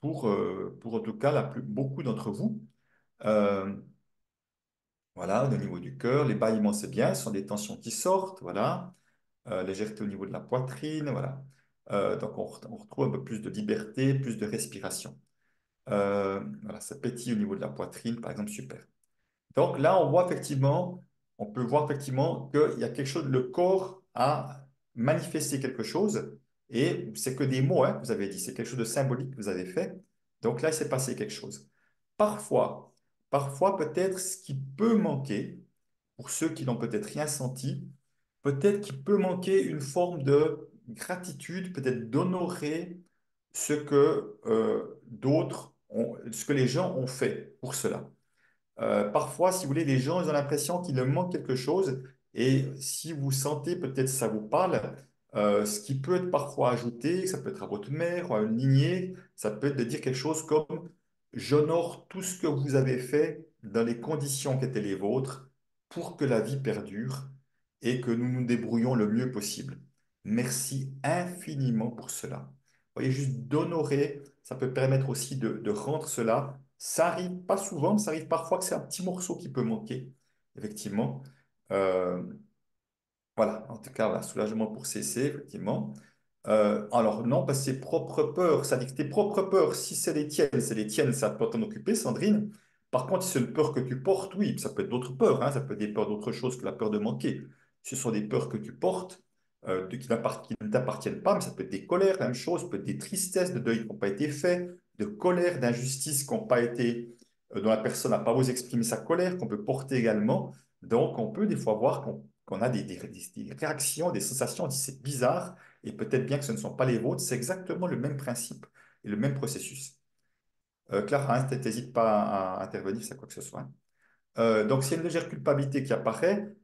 pour en tout cas beaucoup d'entre vous. Euh, voilà, au niveau du cœur, les bâillements, c'est bien, ce sont des tensions qui sortent, voilà. Légèreté au niveau de la poitrine, voilà. Donc on retrouve un peu plus de liberté, plus de respiration. Voilà, ça pétille au niveau de la poitrine, par exemple, super. Donc là, on peut voir effectivement qu'il y a quelque chose, le corps a manifesté quelque chose, et c'est que des mots, hein, que vous avez dit, c'est quelque chose de symbolique que vous avez fait. Donc là, il s'est passé quelque chose. Parfois, parfois peut-être ce qui peut manquer, pour ceux qui n'ont peut-être rien senti, peut-être qu'il peut manquer une forme de gratitude, peut-être d'honorer ce que ce que les gens ont fait pour cela. Parfois, si vous voulez, les gens ils ont l'impression qu'il leur manque quelque chose. Et si vous sentez, peut-être ça vous parle, Ce qui peut être parfois ajouté, ça peut être à votre mère ou à une lignée, ça peut être de dire quelque chose comme j'honore tout ce que vous avez fait dans les conditions qui étaient les vôtres pour que la vie perdure et que nous nous débrouillons le mieux possible. Merci infiniment pour cela. Vous voyez, juste d'honorer, ça peut permettre aussi de rendre cela. Ça arrive pas souvent, mais ça arrive parfois que c'est un petit morceau qui peut manquer, effectivement. Euh, voilà, en tout cas, voilà, soulagement pour cesser, effectivement. Alors, non, parce que ses propres peurs, ça dit que tes propres peurs, si c'est les tiennes, ça peut t'en occuper, Sandrine. Par contre, si c'est une peur que tu portes, oui, ça peut être d'autres peurs, hein, ça peut être des peurs d'autre chose que la peur de manquer. Ce sont des peurs que tu portes, qui ne t'appartiennent pas, mais ça peut être des colères, la même chose, ça peut être des tristesses, de deuil qui n'ont pas été faits, de colère, d'injustice qui n'ont pas été, dont la personne n'a pas osé exprimer sa colère, qu'on peut porter également. Donc, on peut des fois voir qu'on a des réactions, des sensations, on dit c'est bizarre, et peut-être bien que ce ne sont pas les vôtres, c'est exactement le même principe et le même processus. Clara, hein, n'hésite pas à intervenir, c'est quoi que ce soit. Hein. Donc, s'il y a une légère culpabilité qui apparaît,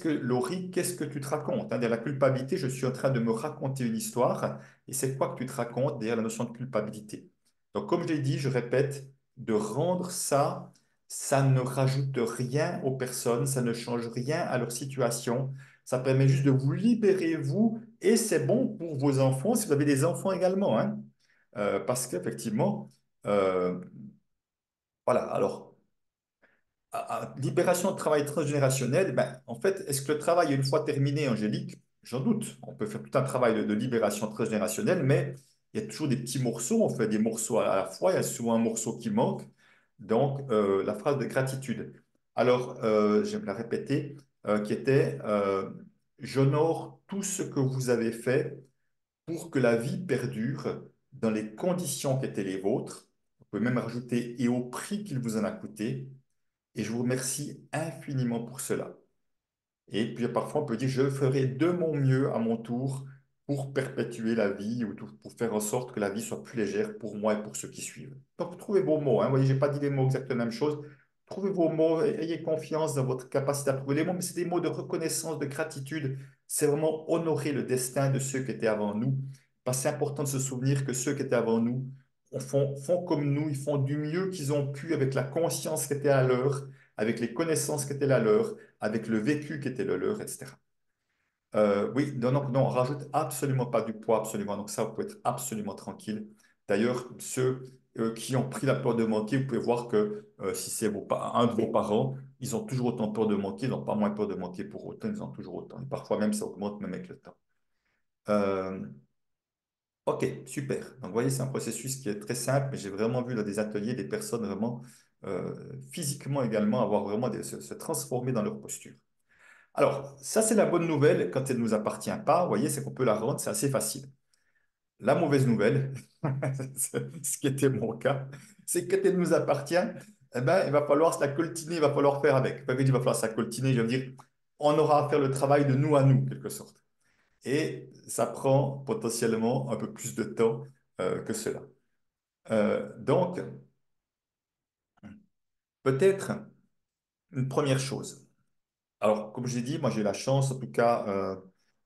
Laurie, qu'est-ce que tu te racontes? Hein, derrière la culpabilité, je suis en train de me raconter une histoire, et c'est quoi que tu te racontes derrière la notion de culpabilité? Donc, comme je l'ai dit, je répète, de rendre ça, ça ne rajoute rien aux personnes, ça ne change rien à leur situation, ça permet juste de vous libérer, vous, et c'est bon pour vos enfants, si vous avez des enfants également, hein. Parce qu'effectivement, euh, voilà, alors libération de travail transgénérationnel, ben, en fait, est-ce que le travail est une fois terminé, Angélique? J'en doute. On peut faire tout un travail de libération transgénérationnelle, mais il y a toujours des petits morceaux. On fait des morceaux à la fois. Il y a souvent un morceau qui manque. Donc, la phrase de gratitude. Alors, je vais la répéter, qui était j'honore tout ce que vous avez fait pour que la vie perdure dans les conditions qui étaient les vôtres. Vous pouvez même rajouter et au prix qu'il vous en a coûté. Et je vous remercie infiniment pour cela. Et puis parfois, on peut dire, je ferai de mon mieux à mon tour pour perpétuer la vie ou pour faire en sorte que la vie soit plus légère pour moi et pour ceux qui suivent. Donc, trouvez vos mots. Hein. Vous voyez, je n'ai pas dit les mots exactement la même chose. Trouvez vos mots, ayez confiance dans votre capacité à trouver les mots, mais c'est des mots de reconnaissance, de gratitude. C'est vraiment honorer le destin de ceux qui étaient avant nous. Parce que c'est important de se souvenir que ceux qui étaient avant nous font comme nous, ils font du mieux qu'ils ont pu avec la conscience qui était à leur, avec les connaissances qui étaient la leur, avec le vécu qui était le leur, etc. Oui, non, non, non, on rajoute absolument pas du poids, absolument. Donc ça, vous pouvez être absolument tranquille. D'ailleurs, ceux qui ont pris la peur de manquer, vous pouvez voir que si c'est un de vos parents, ils ont toujours autant peur de manquer, ils n'ont pas moins peur de manquer pour autant, ils ont toujours autant. Et parfois même, ça augmente même avec le temps. Euh, ok, super. Donc, vous voyez, c'est un processus qui est très simple, mais j'ai vraiment vu dans des ateliers des personnes vraiment physiquement également avoir vraiment se transformer dans leur posture. Alors, ça, c'est la bonne nouvelle quand elle ne nous appartient pas. Vous voyez, c'est qu'on peut la rendre, c'est assez facile. La mauvaise nouvelle, ce qui était mon cas, c'est que quand elle nous appartient, eh ben, il va falloir se la coltiner, il va falloir faire avec. Pas que il va falloir se la coltiner, je veux dire, on aura à faire le travail de nous à nous, en quelque sorte. Et ça prend potentiellement un peu plus de temps que cela. Donc, peut-être une première chose. Alors, comme j'ai dit, moi j'ai eu la chance, en tout cas,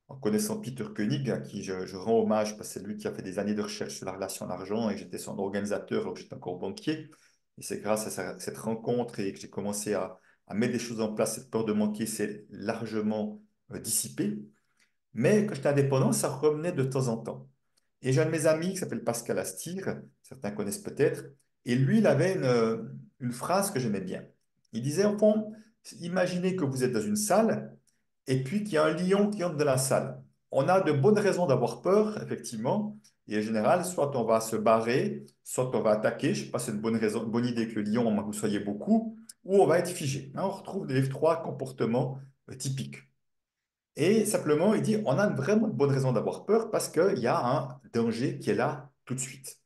en connaissant Peter Koenig, à qui je rends hommage parce que c'est lui qui a fait des années de recherche sur la relation à l'argent et j'étais son organisateur alors que j'étais encore banquier. Et c'est grâce à cette rencontre et que j'ai commencé à mettre des choses en place, cette peur de manquer s'est largement dissipée. Mais quand j'étais indépendant, ça revenait de temps en temps. Et j'ai un de mes amis qui s'appelle Pascal Astir, certains connaissent peut-être, et lui, il avait une phrase que j'aimais bien. Il disait, au fond, imaginez que vous êtes dans une salle et puis qu'il y a un lion qui entre dans la salle. On a de bonnes raisons d'avoir peur, effectivement, et en général, soit on va se barrer, soit on va attaquer, je ne sais pas si c'est une bonne raison, une bonne idée que le lion, au moins que vous soyez beaucoup, ou on va être figé. Hein, on retrouve les trois comportements typiques. Et simplement, il dit, on a vraiment de bonnes raisons d'avoir peur parce qu'il y a un danger qui est là tout de suite.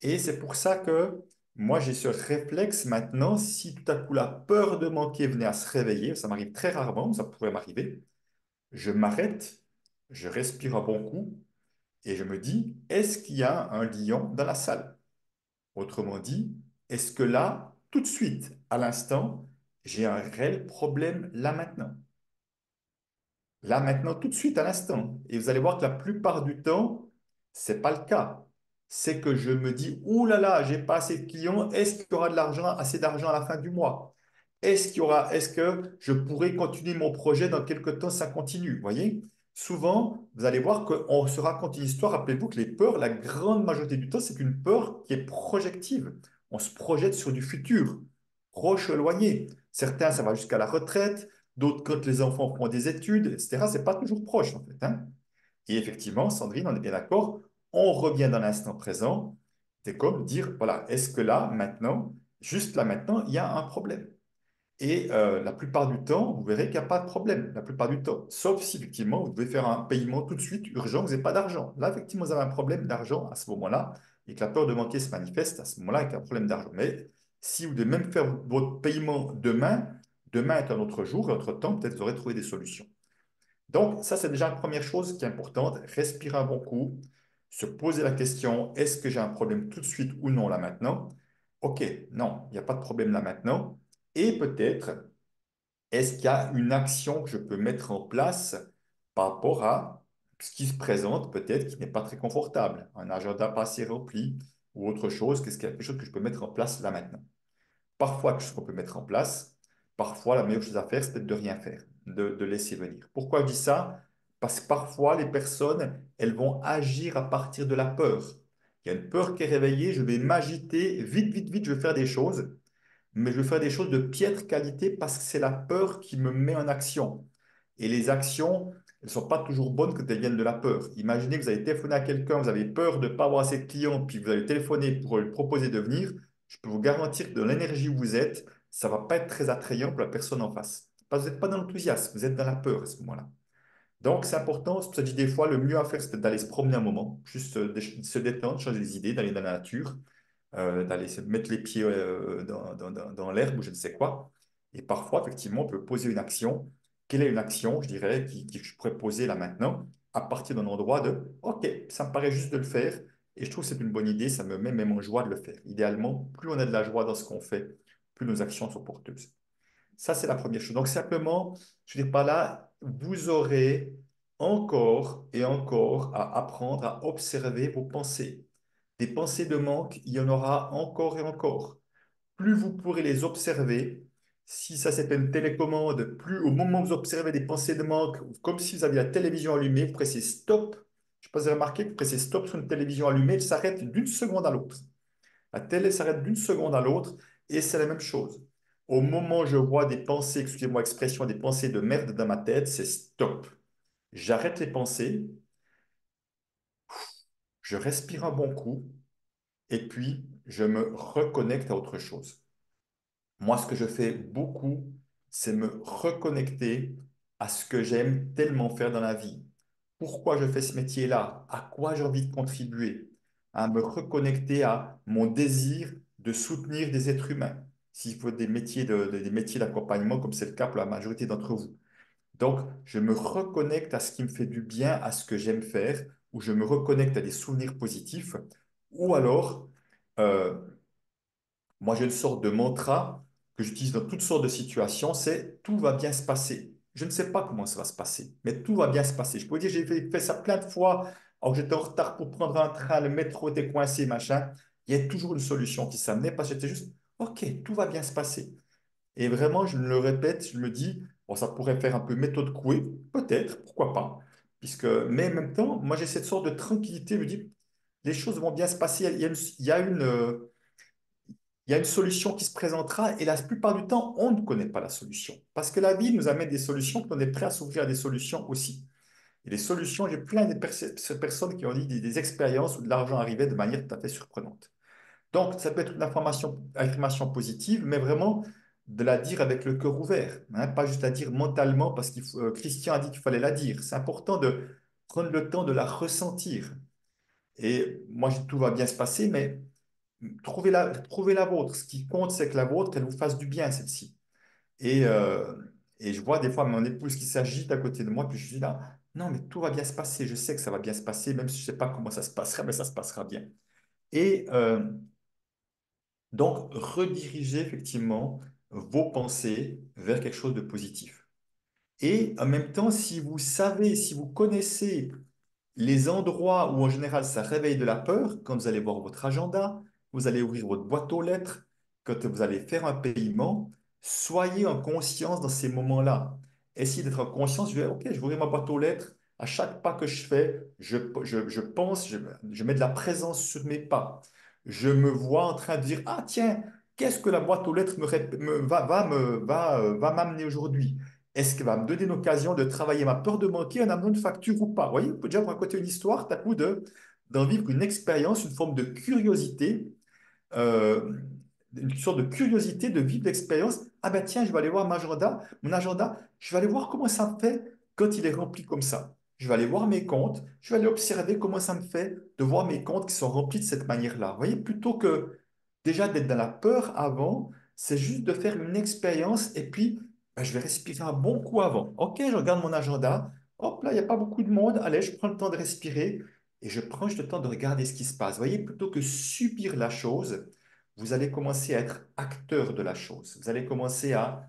Et c'est pour ça que moi, j'ai ce réflexe maintenant, si tout à coup la peur de manquer venait à se réveiller, ça m'arrive très rarement, ça pourrait m'arriver, je m'arrête, je respire un bon coup et je me dis, est-ce qu'il y a un lion dans la salle? Autrement dit, est-ce que là, tout de suite, à l'instant, j'ai un réel problème là maintenant? là, maintenant, tout de suite, à l'instant. Et vous allez voir que la plupart du temps, c'est pas le cas. C'est que je me dis, ouh là là, j'ai pas assez de clients, est-ce qu'il y aura de l'argent, assez d'argent à la fin du mois? Est-ce que je pourrais continuer mon projet dans quelques temps, ça continue, vous voyez? Souvent, vous allez voir qu'on se raconte une histoire. Rappelez-vous que les peurs, la grande majorité du temps, c'est une peur qui est projective. On se projette sur du futur, proche ou éloigné. Certains, ça va jusqu'à la retraite. D'autres, quand les enfants font des études, etc., c'est pas toujours proche, en fait, hein. Et effectivement, Sandrine, on est bien d'accord, on revient dans l'instant présent. C'est comme dire, voilà, est-ce que là, maintenant, juste là, maintenant, il y a un problème? Et la plupart du temps, vous verrez qu'il n'y a pas de problème, la plupart du temps. Sauf si, effectivement, vous devez faire un paiement tout de suite urgent, vous n'avez pas d'argent. Là, effectivement, vous avez un problème d'argent à ce moment-là, et que la peur de manquer se manifeste à ce moment-là avec un problème d'argent. Mais si vous devez même faire votre paiement demain, demain est un autre jour, et entre-temps, peut-être vous aurez trouvé des solutions. Donc, ça, c'est déjà une première chose qui est importante. Respirer un bon coup, se poser la question, est-ce que j'ai un problème tout de suite ou non là maintenant? OK, non, il n'y a pas de problème là maintenant. Et peut-être, est-ce qu'il y a une action que je peux mettre en place par rapport à ce qui se présente peut-être qui n'est pas très confortable, un agenda pas assez rempli ou autre chose? Qu'est-ce qu'il y a quelque chose que je peux mettre en place là maintenant? Parfois, quelque chose qu'on peut mettre en place. Parfois, la meilleure chose à faire, c'est peut-être de rien faire, de laisser venir. Pourquoi je dis ça? Parce que parfois, les personnes, elles vont agir à partir de la peur. Il y a une peur qui est réveillée, je vais m'agiter, vite, vite, vite, je vais faire des choses, mais je vais faire des choses de piètre qualité parce que c'est la peur qui me met en action. Et les actions, elles ne sont pas toujours bonnes quand elles viennent de la peur. Imaginez que vous avez téléphoné à quelqu'un, vous avez peur de ne pas avoir assez de clients, puis vous allez téléphoner pour lui proposer de venir. Je peux vous garantir que dans l'énergie où vous êtes, ça ne va pas être très attrayant pour la personne en face. Parce que vous n'êtes pas dans l'enthousiasme, vous êtes dans la peur à ce moment-là. Donc, c'est important, c'est pour ça que je dis des fois, le mieux à faire, c'est d'aller se promener un moment, juste se détendre, changer les idées, d'aller dans la nature, d'aller se mettre les pieds dans l'herbe ou je ne sais quoi. Et parfois, effectivement, on peut poser une action. Quelle est une action, je dirais, qui je pourrais poser là maintenant, à partir d'un endroit de OK, ça me paraît juste de le faire. Et je trouve que c'est une bonne idée, ça me met même en joie de le faire. Idéalement, plus on a de la joie dans ce qu'on fait, plus nos actions sont porteuses. Ça, c'est la première chose. Donc, simplement, je veux dire par là, vous aurez encore et encore à apprendre à observer vos pensées. Des pensées de manque, il y en aura encore et encore. Plus vous pourrez les observer, si ça c'est une télécommande, plus au moment où vous observez des pensées de manque, comme si vous aviez la télévision allumée, vous pressez stop. Je ne sais pas si vous avez remarqué que vous pressez stop sur une télévision allumée, elle s'arrête d'une seconde à l'autre. La télé s'arrête d'une seconde à l'autre et c'est la même chose. Au moment où je vois des pensées, excusez-moi l'expression, des pensées de merde dans ma tête, c'est stop. J'arrête les pensées, je respire un bon coup et puis je me reconnecte à autre chose. Moi, ce que je fais beaucoup, c'est me reconnecter à ce que j'aime tellement faire dans la vie. Pourquoi je fais ce métier-là? À quoi j'ai envie de contribuer? À me reconnecter à mon désir de soutenir des êtres humains. S'il faut des métiers des métiers d'accompagnement, comme c'est le cas pour la majorité d'entre vous. Donc, je me reconnecte à ce qui me fait du bien, à ce que j'aime faire, ou je me reconnecte à des souvenirs positifs, ou alors, euh, moi, j'ai une sorte de mantra que j'utilise dans toutes sortes de situations, c'est tout va bien se passer. Je ne sais pas comment ça va se passer, mais tout va bien se passer. Je peux vous dire, j'ai fait ça plein de fois. Alors, j'étais en retard pour prendre un train, le métro était coincé, machin. Il y a toujours une solution qui s'amenait parce que j'étais juste, OK, tout va bien se passer. Et vraiment, je me le répète, je me dis, bon, ça pourrait faire un peu méthode Coué, peut-être, pourquoi pas. Mais en même temps, moi, j'ai cette sorte de tranquillité, je me dis, les choses vont bien se passer. Il y a une solution qui se présentera et la plupart du temps, on ne connaît pas la solution. Parce que la vie nous amène des solutions, qu'on est prêt à s'ouvrir à des solutions aussi. Et les solutions, j'ai plein de personnes qui ont dit des expériences où de l'argent arrivait de manière tout à fait surprenante. Donc, ça peut être une affirmation positive, mais vraiment de la dire avec le cœur ouvert, hein, pas juste la dire mentalement parce que Christian a dit qu'il fallait la dire. C'est important de prendre le temps de la ressentir. Et moi, je dis tout va bien se passer, mais trouvez la vôtre. Ce qui compte, c'est que la vôtre, elle vous fasse du bien, celle-ci. Et, euh, et je vois des fois mon épouse qui s'agite à côté de moi, puis je dis là, non, mais tout va bien se passer. Je sais que ça va bien se passer, même si je ne sais pas comment ça se passera, mais ça se passera bien. Et donc, redirigez effectivement vos pensées vers quelque chose de positif. Et en même temps, si vous savez, si vous connaissez les endroits où en général ça réveille de la peur, quand vous allez voir votre agenda, vous allez ouvrir votre boîte aux lettres, quand vous allez faire un paiement, soyez en conscience dans ces moments-là. Essayez d'être en conscience, je vais, ok, je vais ouvrir ma boîte aux lettres, à chaque pas que je fais, je pense, je mets de la présence sur mes pas. Je me vois en train de dire, ah tiens, qu'est-ce que la boîte aux lettres va m'amener aujourd'hui? Est-ce qu'elle va me donner une occasion de travailler ma peur de manquer en amenant une facture ou pas? Vous voyez, on peut déjà raconter une histoire, t'as coup d'en vivre une expérience, une forme de curiosité, euh, une sorte de curiosité de vivre l'expérience. Ah ben tiens, je vais aller voir mon agenda, je vais aller voir comment ça me fait quand il est rempli comme ça. Je vais aller voir mes comptes, je vais aller observer comment ça me fait de voir mes comptes qui sont remplis de cette manière-là. Vous voyez, plutôt que déjà d'être dans la peur avant, c'est juste de faire une expérience et puis ben, je vais respirer un bon coup avant. Ok, je regarde mon agenda, hop là, il n'y a pas beaucoup de monde, allez, je prends le temps de respirer et je prends juste le temps de regarder ce qui se passe. Vous voyez, plutôt que subir la chose, vous allez commencer à être acteur de la chose. Vous allez commencer à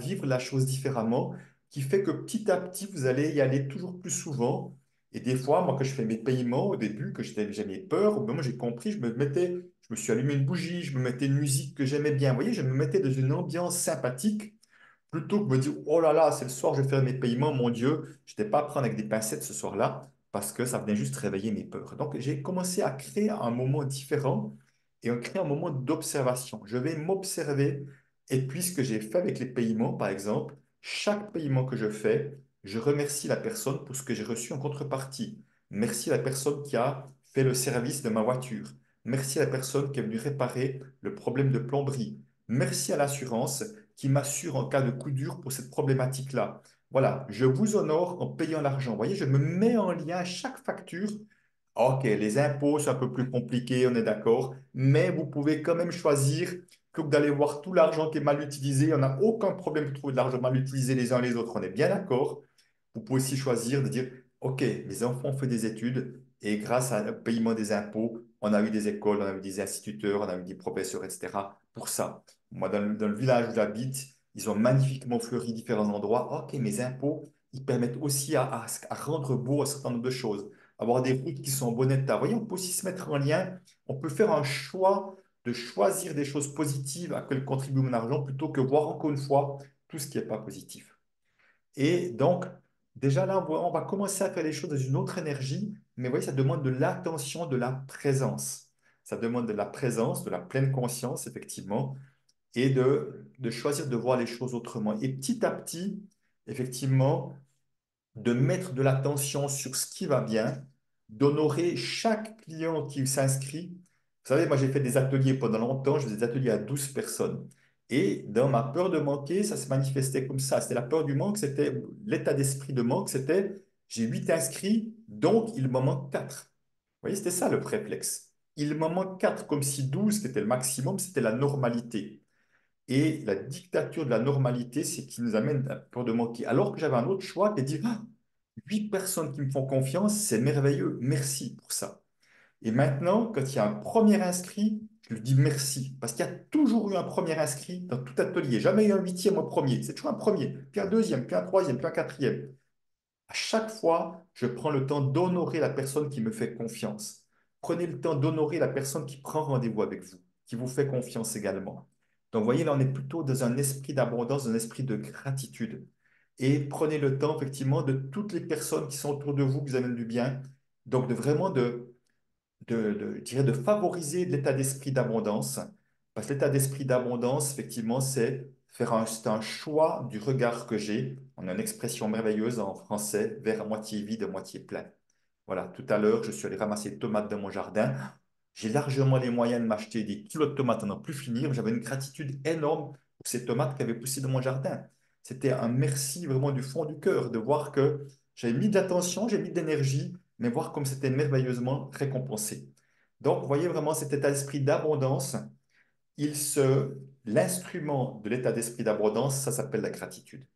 vivre la chose différemment, qui fait que petit à petit, vous allez y aller toujours plus souvent. Et des fois, moi, quand je fais mes paiements au début, que j'avais peur, au moment où j'ai compris, je me suis allumé une bougie, je me mettais une musique que j'aimais bien. Vous voyez, je me mettais dans une ambiance sympathique plutôt que de me dire, oh là là, c'est le soir, je vais faire mes paiements, mon Dieu, je n'étais pas à prendre avec des pincettes ce soir-là parce que ça venait juste réveiller mes peurs. Donc, j'ai commencé à créer un moment différent et on crée un moment d'observation. Je vais m'observer et puis ce que j'ai fait avec les paiements, par exemple, chaque paiement que je fais, je remercie la personne pour ce que j'ai reçu en contrepartie. Merci à la personne qui a fait le service de ma voiture. Merci à la personne qui est venue réparer le problème de plomberie. Merci à l'assurance qui m'assure en cas de coup dur pour cette problématique-là. Voilà, je vous honore en payant l'argent. Vous voyez, je me mets en lien à chaque facture. Ok, les impôts, c'est un peu plus compliqué, on est d'accord, mais vous pouvez quand même choisir, plutôt que d'aller voir tout l'argent qui est mal utilisé, on n'a aucun problème de trouver de l'argent mal utilisé les uns les autres, on est bien d'accord. Vous pouvez aussi choisir de dire, ok, mes enfants ont fait des études et grâce au paiement des impôts, on a eu des écoles, on a eu des instituteurs, on a eu des professeurs, etc. pour ça. Moi, dans le village où j'habite, ils ont magnifiquement fleuri différents endroits. Ok, mes impôts, ils permettent aussi à rendre beau un certain nombre de choses, avoir des routes qui sont en bon état. Vous voyez, on peut aussi se mettre en lien, on peut faire un choix de choisir des choses positives à quoi contribue mon argent plutôt que voir encore une fois tout ce qui n'est pas positif. Et donc, déjà là, on va commencer à faire les choses dans une autre énergie, mais vous voyez, ça demande de l'attention, de la présence. Ça demande de la présence, de la pleine conscience, effectivement, et de choisir de voir les choses autrement. Et petit à petit, effectivement, de mettre de l'attention sur ce qui va bien, d'honorer chaque client qui s'inscrit. Vous savez, moi j'ai fait des ateliers pendant longtemps, je faisais des ateliers à 12 personnes. Et dans ma peur de manquer, ça se manifestait comme ça. C'était la peur du manque, c'était l'état d'esprit de manque, c'était j'ai 8 inscrits, donc il m'en manque 4. Vous voyez, c'était ça le préflexe. Il m'en manque 4, comme si 12, qui était le maximum, c'était la normalité. Et la dictature de la normalité, c'est qui nous amène à peur de manquer. Alors que j'avais un autre choix qui est de dire, ah, 8 personnes qui me font confiance, c'est merveilleux, merci pour ça. Et maintenant, quand il y a un premier inscrit, je lui dis merci, parce qu'il y a toujours eu un premier inscrit dans tout atelier, jamais eu un huitième au premier, c'est toujours un premier, puis un deuxième, puis un troisième, puis un quatrième. À chaque fois, je prends le temps d'honorer la personne qui me fait confiance. Prenez le temps d'honorer la personne qui prend rendez-vous avec vous, qui vous fait confiance également. Donc, vous voyez, là, on est plutôt dans un esprit d'abondance, un esprit de gratitude. Et prenez le temps, effectivement, de toutes les personnes qui sont autour de vous, qui vous amènent du bien. Donc, de vraiment je dirais de favoriser l'état d'esprit d'abondance. Parce que l'état d'esprit d'abondance, effectivement, c'est un choix du regard que j'ai. On a une expression merveilleuse en français, verre à moitié vide, à moitié plein. Voilà, tout à l'heure, je suis allé ramasser des tomates dans mon jardin. J'ai largement les moyens de m'acheter des kilos de tomates à n'en plus finir. J'avais une gratitude énorme pour ces tomates qui avaient poussé dans mon jardin. C'était un merci vraiment du fond du cœur de voir que j'avais mis de l'attention, j'ai mis de l'énergie, mais voir comme c'était merveilleusement récompensé. Donc, vous voyez vraiment cet état d'esprit d'abondance, l'instrument de l'état d'esprit d'abondance, ça s'appelle la gratitude.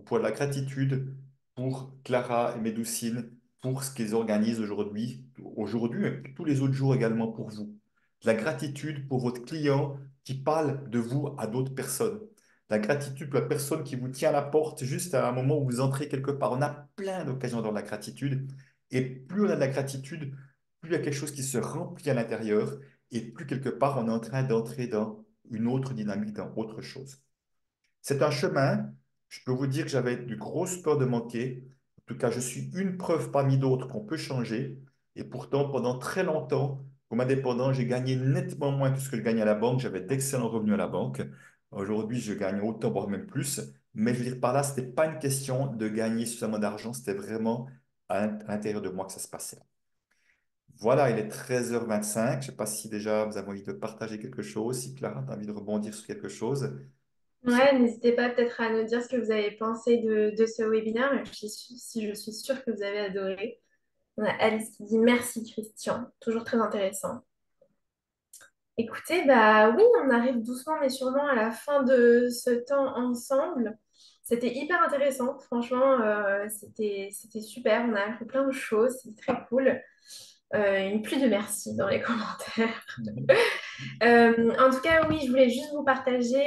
Pour la gratitude pour Clara et Médoucine, pour ce qu'ils organisent aujourd'hui, mais tous les autres jours également pour vous. De la gratitude pour votre client qui parle de vous à d'autres personnes. La gratitude pour la personne qui vous tient à la porte juste à un moment où vous entrez quelque part. On a plein d'occasions d'avoir de la gratitude. Et plus on a de la gratitude, plus il y a quelque chose qui se remplit à l'intérieur et plus quelque part on est en train d'entrer dans une autre dynamique, dans autre chose. C'est un chemin. Je peux vous dire que j'avais du grosse peur de manquer. En tout cas, je suis une preuve parmi d'autres qu'on peut changer. Et pourtant, pendant très longtemps, comme indépendant, j'ai gagné nettement moins que ce que je gagnais à la banque. J'avais d'excellents revenus à la banque. Aujourd'hui, je gagne autant, voire même plus. Mais je veux dire par là, ce n'était pas une question de gagner suffisamment d'argent. C'était vraiment à l'intérieur de moi que ça se passait. Voilà, il est 13h25. Je ne sais pas si déjà vous avez envie de partager quelque chose, si Clara a envie de rebondir sur quelque chose. Ouais, n'hésitez pas peut-être à nous dire ce que vous avez pensé de ce webinaire, même si je suis sûre que vous avez adoré. On a Alice qui dit merci Christian, toujours très intéressant. Écoutez, bah oui, on arrive doucement mais sûrement à la fin de ce temps ensemble. C'était hyper intéressant, franchement, c'était super. On a appris plein de choses, c'est très cool. Une pluie de merci dans les commentaires. En tout cas, oui, je voulais juste vous partager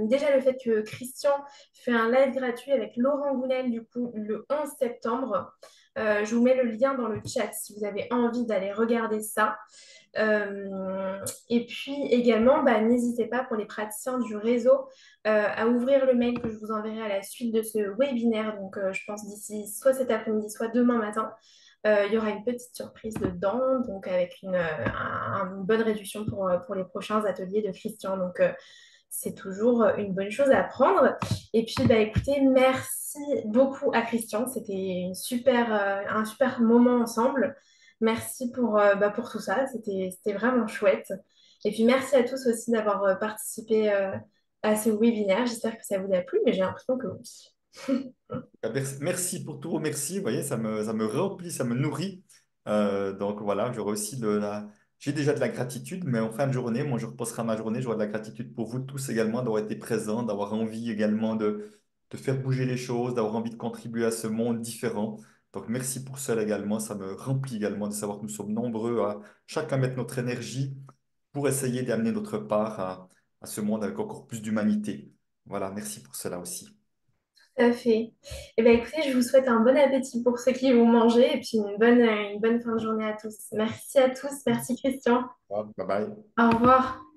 déjà le fait que Christian fait un live gratuit avec Laurent Gounel du coup le 11 septembre. Je vous mets le lien dans le chat si vous avez envie d'aller regarder ça. Et puis également, bah, n'hésitez pas pour les praticiens du réseau à ouvrir le mail que je vous enverrai à la suite de ce webinaire. Donc, je pense d'ici soit cet après-midi, soit demain matin. Il y aura une petite surprise dedans, donc avec une bonne réduction pour les prochains ateliers de Christian. Donc, c'est toujours une bonne chose à apprendre. Et puis, bah, écoutez, merci beaucoup à Christian. C'était un super moment ensemble. Merci pour tout ça. C'était vraiment chouette. Et puis, merci à tous aussi d'avoir participé à ce webinaire. J'espère que ça vous a plu, mais j'ai l'impression que oui. Merci pour tout, merci. Vous voyez, ça me remplit, ça me nourrit. Donc voilà, j'aurai aussi J'ai déjà de la gratitude, mais en fin de journée, moi, je reposerai ma journée, j'aurai de la gratitude pour vous tous également, d'avoir été présents, d'avoir envie également de faire bouger les choses, d'avoir envie de contribuer à ce monde différent. Donc merci pour cela également. Ça me remplit également de savoir que nous sommes nombreux à chacun mettre notre énergie pour essayer d'amener notre part à ce monde avec encore plus d'humanité. Voilà, merci pour cela aussi. Tout à fait. Eh bien, écoutez, je vous souhaite un bon appétit pour ceux qui vont manger et puis une bonne fin de journée à tous. Merci à tous. Merci Christian. Bye bye. Au revoir.